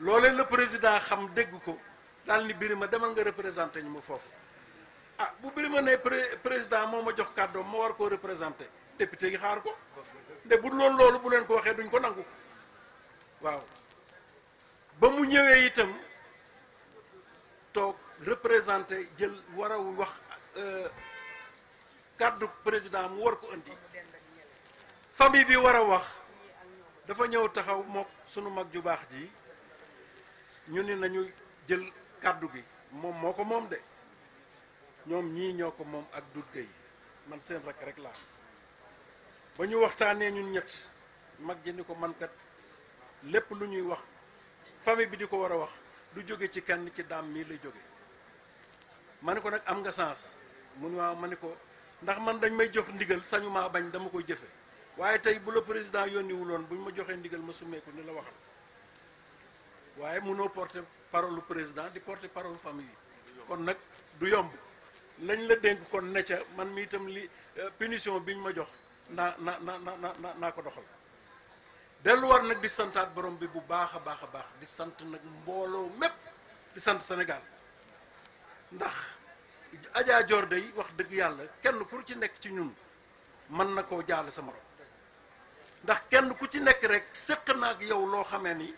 loolee le président xam dégg ko daal ni Birima demal nga représenté ñu ma foofu ah bu Birima ne président moo ma jox kàddoom ma war koo représenté député yi xaar ko nde bu loolu loolu bu leen ko waxee duñ ko nangu waaw ba mu ñëwee itam toog représenté jël war a wax kàddu président mu war ko indi famille bi war a wax dafa ñëw taxaw mook sunu mag ju baax ji ñu ni nañu jël kàddu gi moom moo ko moom de ñoom ñii ñoo ko moom ak dut gay man seen rek laa ba ñu waxtaanee ñun ñett mag ji ni ko man kat lépp lu ñuy wax famille bi di ko war a wax du jóge ci kenn ci daam mii lay jóge ma ne ko nag am nga sens mu ne waaw ma ne ko ndax man dañ may jox ndigal sañu maa bañ dama koy jëfe waaye tey bu la président yónniwuloon bu ñu ma joxee ndigal ma summeeku ni la waxal waaye mënoo porter parole président di porter parole famille yi kon nag du yomb lañ la dénk kon ne ca man mi itam li punition bi ñu ma jox naa ko doxal delluwaat nag di santaat borom bi bu baax a baax a baax di sant nag mbooloo mépp di sant Sénégal ndax Adja Dior day wax dëgg yàlla kenn ku ci nekk ci ñun mën na koo jaale sa morom ndax kenn ku ci nekk rek séq na ak yow loo xamee ni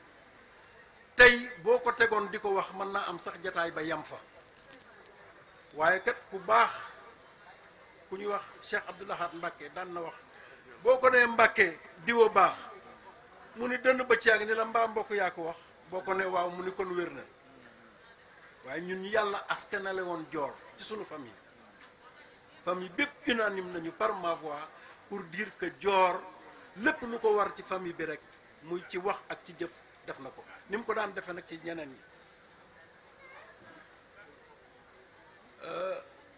tey boo ko tegoon di ko wax mën naa am sax jataay ba yam fa waaye kat ku baax ku ñuy wax Cheikh Abdoul Ahad Mbacké daan na wax boo ko nee Mbacké diwa baax mu ni dënn ba caag ni la mbaa mbokk yaa ko wax boo ko nee waaw mu ni kon wér na waaye ñun ñu yàlla askanale woon Dior ci sunu famille bépp unanime nañu par ma voix pour dire que Dior lépp lu ko war ci famille bi rek muy ci wax ak ci jëf def na ko ni mu ko daan defee nag ci ñeneen ñi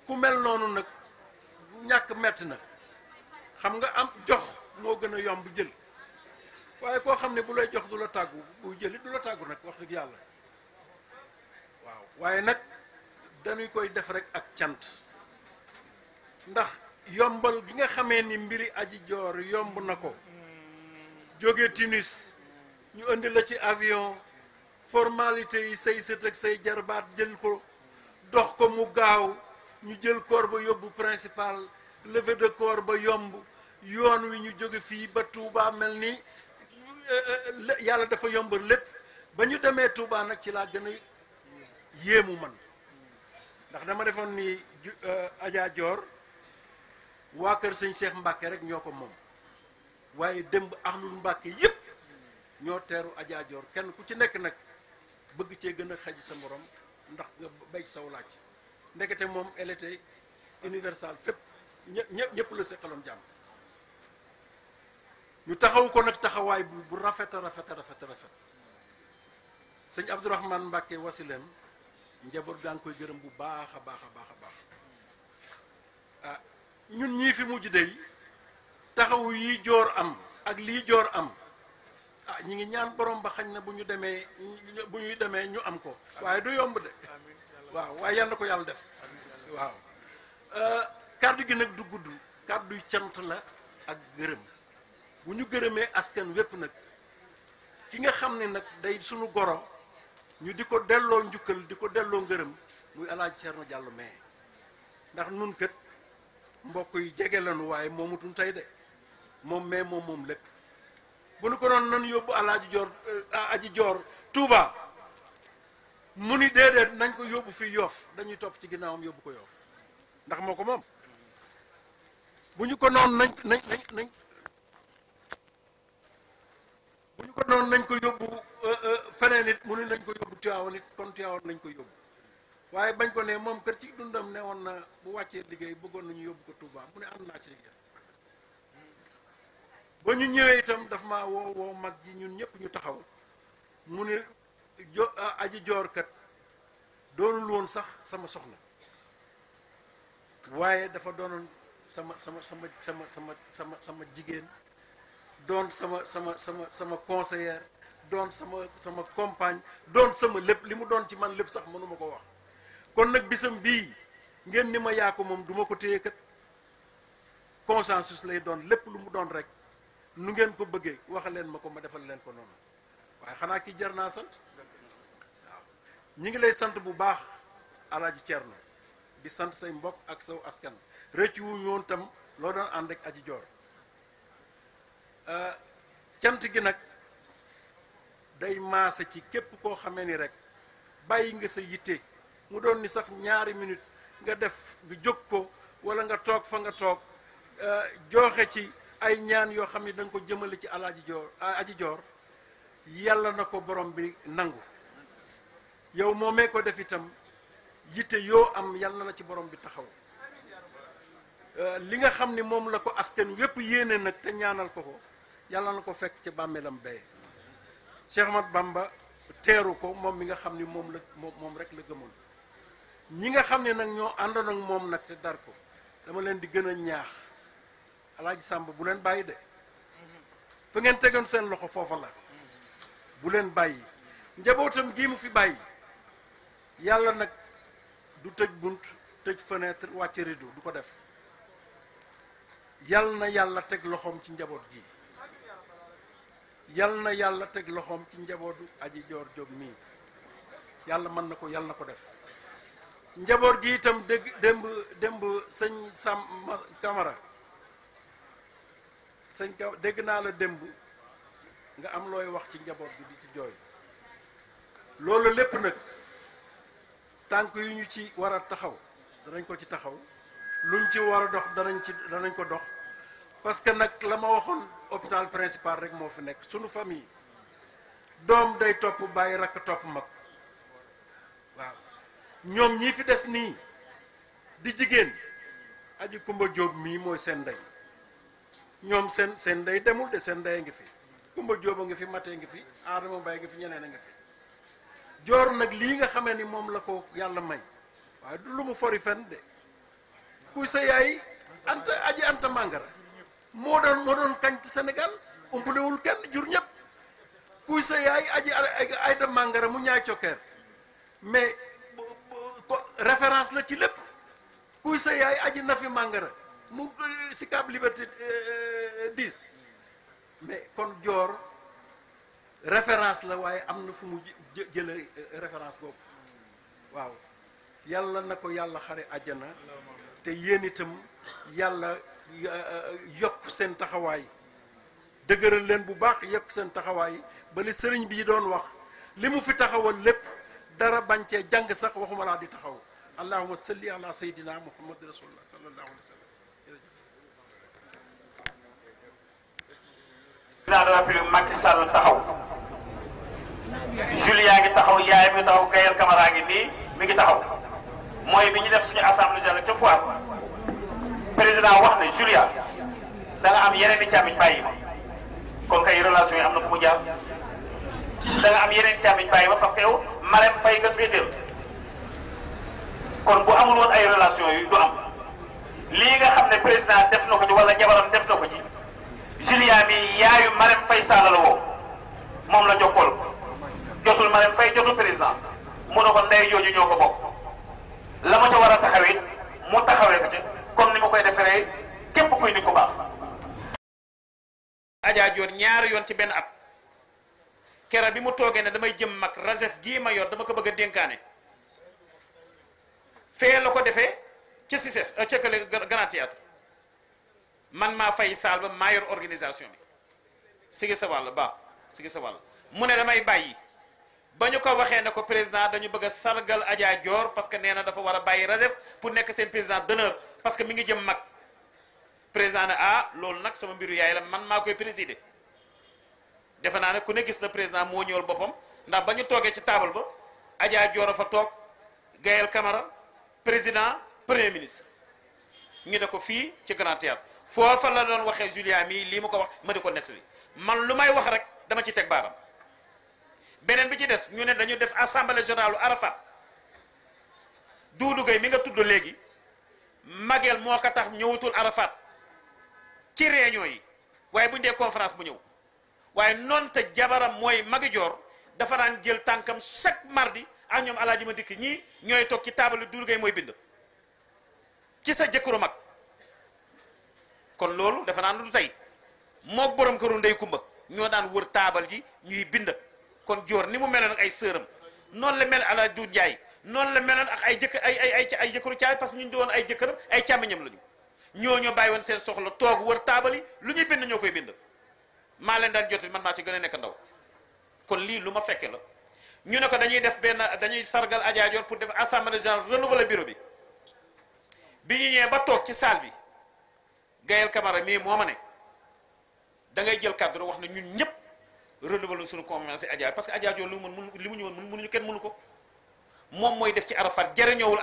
ku mel noonu nag ñàkk metti na xam nga am jox moo gën a yomb jël waaye koo xam ne bu lay jox du la tàggu buy jëli du la tàggu nag wax dëgg yàlla waaw waaye nag dañuy koy def rek ak cant ndax yombal gi nga xamee ni mbiri Adji Dior yomb na ko jóge Tunis ñu indi la ci avion formalité yi say sët ak say jarbaat jël ko dox ko mu gaaw ñu jël corps ba yóbbu principal levée de corps ba yomb yoon wi ñu jóge fii ba Touba mel ni yàlla dafa yombal lépp ba ñu demee Touba nag ci laa gën a yéemu man ndax dama defoon ni Adja Dior waa kër sëñ Cheikh Mbacke rek ñoo ko moom waaye démb axlul Mbacke yépp ñoo teeru Adja Dior kenn ku ci nekk nag bëgg cee gën a xaj sa morom ndax nga béy saw laaj ndekete moom elle était universelle fépp ñëpp la seqaloon jàmm ñu taxaw ko nag taxawaay bu rafet a rafet a rafet a rafet sëñ Abdourahmane Mbacke wasilem njaboot gaa ngi koy gërëm bu baax a baax a baax a baax ah ñun ñii fi mujj dey taxawu yi joor am ak lii joor am ah ñi ngi ñaan borom ba xañ na bu ñuy demee ñu am ko waaye du yomb de waaw waaye yal na ko yàlla def waaw kàddu gi nag du gudd kàdduy cant la ak gërëm bu ñu gërëmee askan wépp nag ki nga xam ne nag day sunu goro ñu di ko delloo njukkal di ko delloo ngërëm muy Alaaji Cerno Jàllo mais ndax nun kët mbokk yi jege lañu waaye moomutuñ tey de moom mais moom lépp bu nu ko doon nan yóbbu Aji Joor Tuuba mu ni déedéet nañ ko yóbbu fi Yoof dañuy topp ci ginnaawam yóbbu ko Yoof ndax moo ko moom bu ñu ko noonu nañ ko yóbbu feneen it mu ni nañ ko yóbbu Tiwaawan it kon Tiwaawan nañ ko yóbbu waaye bañ ko ne moom kër ci dundam ne woon na bu wàccee liggéey bëggoon nañu yóbbu ko Touba mu ne ànd naa ci yéen ba ñu ñëwee itam daf ma woo mag ji ñun ñëpp ñu taxaw mu ne Aji Joor kat doonul woon sax sama soxna waaye dafa doonoon sama jigéen doon sama conseillère doon sama compagne doon sama lépp li mu doon ci man lépp sax mënuma ko wax kon nag bisam bii ngeen ni ma yaa ko moom duma ko téye kat consensus lay doon lépp lu mu doon rek nu ngeen ko bëggee waxa leen ma ko ma defal leen ko noonu waaye xanaa ki jar naa sant waaw ñi ngi lay sant bu baax Alaaji Cerno di sant say mbokk ak saw askan rëcc wu ñoon tam loo doon ànd ak Aji Joor cant gi nag day maase ci képp koo xamee ni rek bàyyi nga sa yitte mu doon ni sax ñaari minute nga def nga jóg ko wala nga toog fa nga toog joxe ci ay ñaan yoo xam ne da nga ko jëmale ci Aji Joor yàlla na ko borom bi nangu yow moomee ko def itam yitte yoo am yàlla na ci borom bi taxaw li nga xam ni moom la ko askan wépp yéene nag te ñaanal ko yàlla na ko fekk ca bàmmeelam bee Cheikh Ahmad Bamba teeru ko moom mi nga xam ni moom rek la gëmoon ñi nga xam ne nag ñoo àndoon ak moom nag te dar ko dama leen di gën a ñaax Alaaji Sàmb bu leen bàyyi de fa ngeen tegoon seen loxo foofa la bu leen bàyyi njabootam gii mu fi bàyyi yàlla nag du tëj bunt tëj fenêtre wàcce rideau du ko def yal na yàlla teg loxoom ci njaboot gi yal na yàlla teg loxoom ci njabootu Aji Joor Jóob mii yàlla mën na ko yàlla na ko def njaboot gi itam démb sëñ Sam Camara dégg naa la démb nga am looy wax ci njaboot bi di ci jooy loolu lépp nag tànk yu ñu ci war a taxaw danañ ko ci taxaw luñ ci war a dox danañ ko dox parce que nag la ma waxoon hôpital principal rek moo fi nekk sunu famille doom day topp bàyyi rakk topp mag waaw ñoom ñii fi des nii di jigéen Aji Kumba Jóob mii mooy seen ndey ñoom seen ndey demul de seen ndey a ngi fi Kumba Jóob a ngi fi Matee ngi fi Adama Mbay ngi fi ñeneen a ngi fi Joor nag lii nga xamee ni moom la ko yàlla may waaye du lu mu fori fen de kuy sa yaay Aji Anta Mangara moo doon kañ ci Sénégal umpalewul kenn jur ñëpp kuy sa yaay Aji Ayda Mangara mu ñaay cokkeer mais référence la ci lépp kuy sa yaay Aji Nafi Mangara mu Sicap Liberté 10 mais kon Joor référence la waaye am na fu mu jële référence boobu waaw yàlla na ko yàlla xare àjjana te yéen itam yàlla yokk seen taxawaay dëgëral leen bu baax yokk seen taxawaay ba li sëriñ bi doon wax li mu fi taxawal lépp dara bañ cee jàng sax waxuma laa di taxaw allahumma salli ala sayyidina muhammad rasulullah sallallahu alayhi wa sallam jërëjëf. président de la République Macky Sall taxaw Julia ngi taxaw yaay mi ngi taxaw Gaël Camara ngi nii mi ngi taxaw mooy bi ñu def suñu assemblée générale ca Foire président wax ne Julia da nga am yeneen i càmmiñ bàyyi ma kon kay relation yi am na fu mu jaar da nga am yeneen càmmiñ bàyyi ma parce que yow Marème Faye nga féeteel kon bu amul woon ay relation yu du am lii nga xam ne président def na ko ci wala jabaram def na ko ci Julia mi yaayu Marème Faye Sall la woo moom la jokkool jotul Marème Faye jotul président mu ne ko ndey jooju ñoo ko bokk la ma ca war a taxawee mu taxawee ko ci comme ni ma koy defaree képp kuy nit ku baax. Adja Dior ñaari yoon ci benn at kera bi mu toogee ne damay jëm mag Razef gii ma yor dama ko bëgg a dénkaane fee la ko defee ca CICES ca Grand Théâtre man maa fay saal ba maa yor organisation bi sigi sa wàll ba sigi sa wàll mu ne damay bàyyi ba ñu ko waxee ne ko président dañu bëgg a sargal Adja Dior parce que nee na dafa war a bàyyi Razef pour nekk seen président d'honneur parce que mi ngi jëm mag président ne ah loolu nag sama mbiru yaay la man maa koy présider defe naa ne ku ne gis na président moo ñëwal boppam ndax ba ñu toogee ci table ba Adja Dior a fa toog Gaël Camara président premier ministre ñu ne ko fii ci Grand Théâtre foofa la doon waxee Julia mii lii ma ko wax ma di ko nettali man lu may wax rek dama ci teg baaram beneen bi ci des ñu ne dañu def assemblée générale Arafat Doudou Gueye mi nga tudd léegi Maguel moo ko tax ñëwatul Arafat ci réunion yi waaye bu ñu dee conférence bu ñëw waaye noonu te jabaram mooy Magi Dior dafa daan jël tànkam chaque mardi ak ñoom alaaji ma dikk ñii ñooy toog ci table Doudou Gueye mooy bind ci sa jëkkëru mag kon loolu dafa naan du tey mook borom këru ndey kumba ñoo daan wër taabal ji ñuy bind kon Dior ni mu meloon ak ay sëram noonu la mel ala du Njaay noonu la meloon ak ay jëkk ay jëkkëru caay parce que ñu di woon ay jëkkëram ay càmmiñam lañu ñoo bàyyi woon seen soxla toog wër taabal yi lu ñuy bind ñoo koy bind maa leen daan jotali man maa ci gën a nekk ndaw kon lii lu ma fekke la ñu ne ko dañuy def dañuy sargal Adja Dior pour def assemblée générale renouveler bureau bi ñu ñëwee ba toog ci salle bi Gaël Camara mii moo ma ne da ngay jël cadre wax na ñun ñëpp renouveler suñu confiance ci Adja parce que Adja Dior li mu ñëwoon mënuñu kenn mënu ko moom mooy def ci Arafat jariñoowul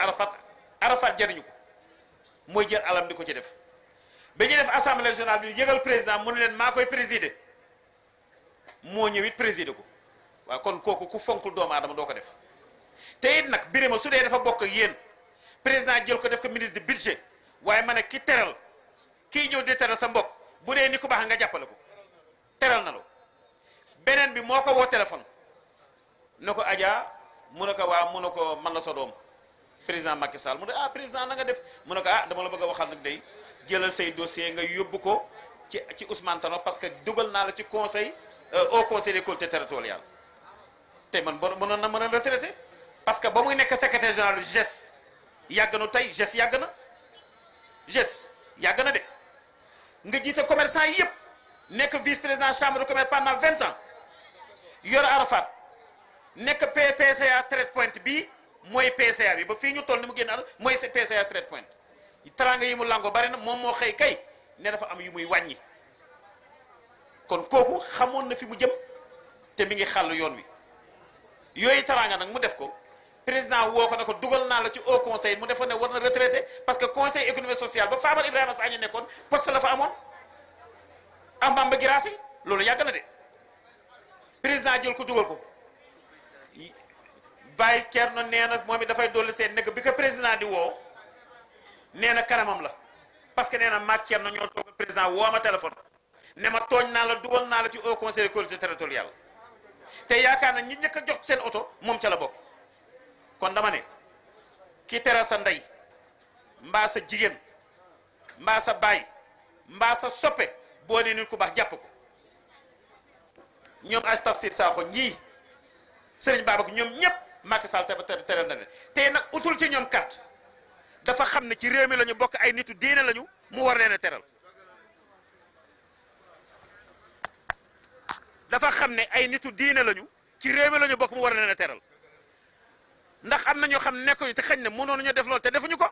Arafat jariñu ko mooy jël alam di ko ci def ba ñuy def assemblée générale bi yëgal président mënu leen maa koy présider moo ñëw it présider ko waaw kon kooku ku fonkul doomu aadama doo ko def te it nag Birima su dee dafa bokk ak yéen président jël ko def ko ministre de budget waaye ma ne ki teral kii ñëw di teral sa mbokk bu dee ni ku baax nga jàppale ko teral na la beneen bi moo ko woo téléphone ne ko Adja mu ne ko waa mu ne ko man la sa doom président Macky Sall mu ne ah président na nga def mu ne ko ah dama la bëgg a waxal nag day jëlal say dossier nga yóbbu ko ci Ousmane Tanor parce que dugal naa la ci conseil au conseil des collectivités territoriales te man mënoon na mën a retraité parce que ba muy nekk secrétaire général du GES yàgg na tey GES yàgg na de nga jiite commerçant yi yëpp nekk vice président chambre de commerce pendant 20 ans yor Arafat nekk PCA trade point bi mooy PCA bi ba fii ñu toll ni mu génn mooy PCA trade point teraanga yi mu lango bari na moom moo xëy kay ne dafa am yu muy wàññi kon kooku xamoon na fi mu jëm te mi ngi xàll yoon wi yooyu teraanga nag mu def ko président woo ko ne ko dugal naa la ci haut conseil mu defoon ne war na retraité parce que conseil économique social ba Famara Ibrahima Sagna nekkoon poste la fa amoon am Bamba Girassi loolu yàgg na de président jël ko dugal ko Baye Thierno nee na moom it dafay dolli seen nekk bi ko président di woo nee na kanamam la parce que nee na maag Thierno ñoo toogal président woo ma téléphone ne ma tooñ naa la dugal naa la ci haut conseil des collectivités territoriales te yaakaar na ñi njëkk a jox seen oto moom ca la bokk kon dama ne ki teral sa ndey mbaa sa jigéen mbaa sa baay mbaa sa soppe boo ne nit ku baax jàpp ko ñoom aj tafsir Sakho ñii Serigne Babacar ñoom ñëpp Macky Sall teral na leen tey nag utul ci ñoom carte dafa xam ne ci réew mi la ñu bokk ay nitu diine lañu mu war leen a teral dafa xam ne ay nitu diine lañu ci réew mi la ñu bokk mu war leen a teral ndax am na ñoo xam ne nekkuñu te xëñ na mënoon nañoo def loolu te defuñu ko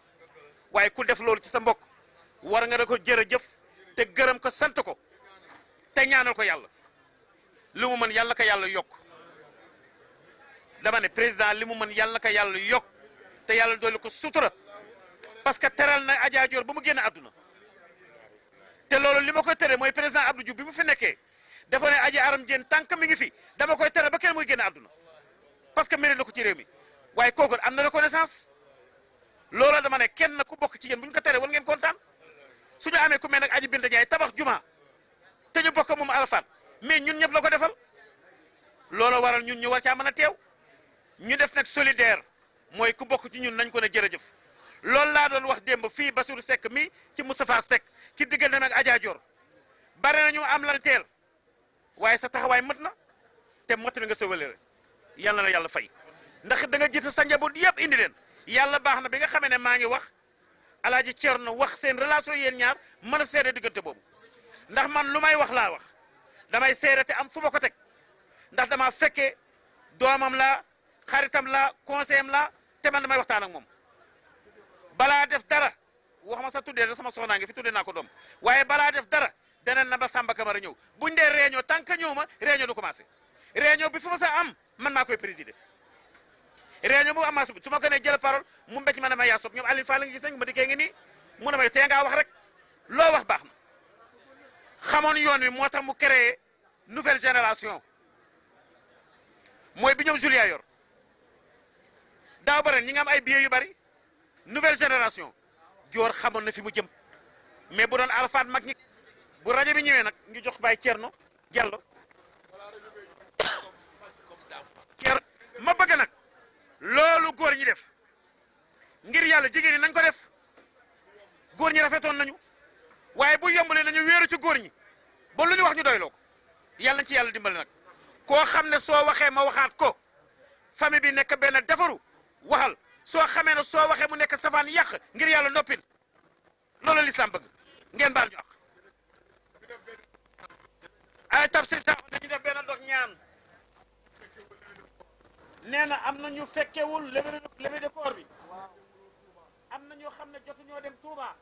waaye ku def loolu ci sa mbokk war nga da ko jërëjëf te gërëm ko sant ko te ñaanal ko yàlla li mu mën yàlla ko yàlla yokk dama ne président li mu mën yàlla ko yàlla yokk te yàlla dolli ko sutura parce que teral na Adja Dior ba mu génn àdduna te loolu li ma koy tere mooy président Abdou Diouf bi mu fi nekkee dafa ne Adja Aram Diène tant que mi ngi fi dama koy tere ba kenn muy génn àdduna parce que mérite na ko ci réew mi waaye kooku am na reconnaissance loolu dama ne kenn ku bokk ci yéen bu ñu ko tere war ngeen kontaan suñu amee ku mel nag Aji Binta Ndiaye tabax juma te ñu bokk moom Arafat mais ñun ñëpp la ko defal loolu waral ñun ñu war caa mën a teew ñu def nag solidaire mooy ku bokk ci ñun nañ ko ne jërëjëf loolu laa doon wax démb fii Bassirou Seck mi ci Moustapha Seck ci diggante nag Adja Dior bare nañu am lan teel waaye sa taxawaay mat na te mottali nga sa wëlëre yàlla na yàlla fay ndax da nga jiite sa njaboot yëpp indi leen yàlla baax na bi nga xamee ne maa ngi wax Alaaji Thierno wax seen relation yéen ñaar mën a seede diggante boobu ndax man lu may wax laa wax damay seede te am fu ma ko teg ndax dama fekkee doomam la xaritam la conseillam la te man damay waxtaan ak moom balaa def dara wax ma sa tuddee da sama soxnaa ngi fi tuddee naa ko doom waaye balaa def dara danañ na ba Samba Camara ñëw buñ dee réunion tant que ñëw ma réunion du commencé réunion bi fu ma sa am man maa koy présider réunion bu am su ma ko nee jël parole mu mbécc ma ne ma yaa sob ñoom Aliou Fall nga gis nañ ma dikkee ngi nii mu ne ma tee ngaa wax rek loo wax baax na xamoon yoon wi moo tax mu créé nouvelle génération mooy bi ñoom Julia yor daaw ba ren ñi nga am ay billets yu bari nouvelle génération Dior xamoon na fi mu jëm mais bu doon Arafat mag ñi bu rajo bi ñëwee nag ñu jox Baye Thierno Diallo ma bëgg nag loolu góor ñi def ngir yàlla jigéen ñi nañ ko def góor ñi rafetoon nañu waaye bu yombalee nañu wéeru ci góor ñi ba lu ñu wax ñu doyloo ko yàlla na ci yàlla dimbali nag koo xam ne soo waxee ma waxaat ko famille bi nekk benn defaru waxal soo xamee ne soo waxee mu nekk safaan yàq ngir yàlla noppil loolu lislaam bëgg ngeen baal ñu ak ay tafsir sax dañu def benn dog ñaan nee na am na ñu fekkewul levée de corps bi am na ñoo xam ne jotu ñoo dem Touba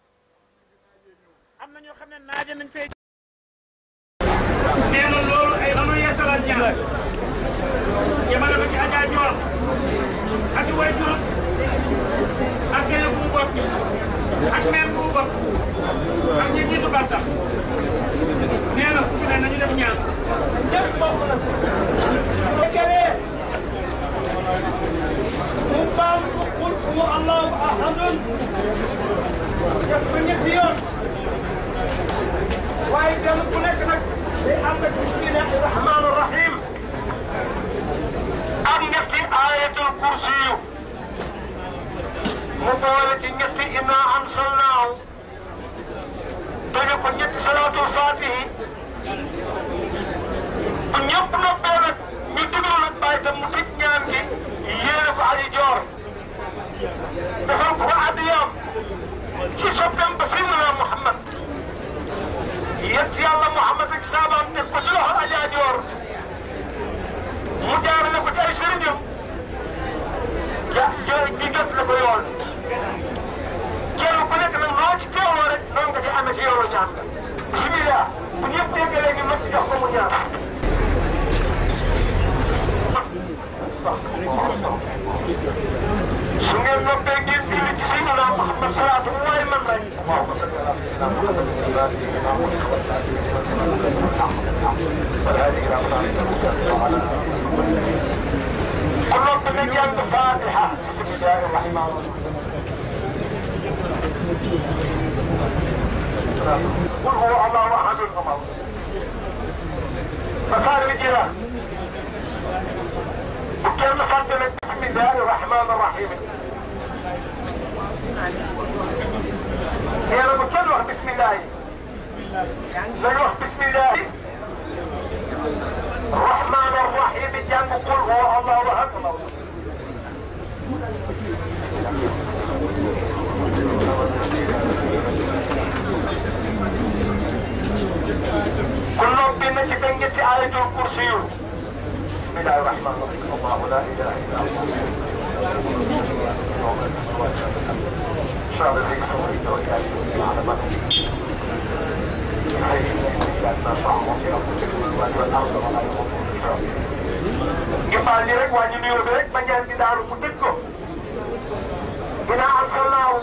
am na ñoo xam ne naaje nañ fee nee na loolu ay danu yeesalaat ñaan yemale ko ci Adja Dior ak i way juróom ak keneen ku mu bokk ak meen ku mu bokk ak ñi jiitu Barsax nee na ku fi ne nañu def ñaan jëf boobu nag mu baal ko qul huwa allahu ahadun def ko ñetti yoon waaye kenn ku nekk nag day ànd ak bismillahi rahmaani rahim ak ñetti ayatul kursi yu mu boole ci ñetti inna anzalnaahu dañu ko ñetti salaatul faatihi bu ñëpp noppee nag ñu déglu nag bàyyi tam mu tëj ñaan gi yéene ko Adja Dior defal ko addiyaam ci soppeem ba Seydina Muhammad yett yàlla Muhammad ak saabaam teg ko ci loxo Adja Dior mu jaarale ko ci ay sëriñam ñu jot la ko yool kenn ku nekk nag noo ci teewloo rek noonu nga ci amee ci yoonu ñaan nga bismillah bu ñëpp dégg léegi ma jox ko mu ñaan su ngeen noppee ngeen julli ci Seydina Muhammad salaatu bu waaye man rek ku noppi nga jàng Fatiha bismillahi rahmani rahim qul huwa allahu ahadun masaar bi jira bu kenn fàtte nag bismillahi rahmani rahim nee na bu kenn wax bismillahi nañ wax bismillahi rahmani rahim jàng qul huwa allahu ahad ku noppi na ci dégg ci ayatul kursi yu bismillahi rahmani rahim allahu la ilaha illa allah ñu baal ñu rek waa ñu nuyoo bi rek ba ñaan gi daaru mu tëj ko dina am sa laaw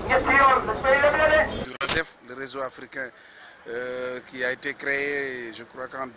ñetti yoon dañ koy leble de. Le réseau africain qui a été créé, je crois qu'en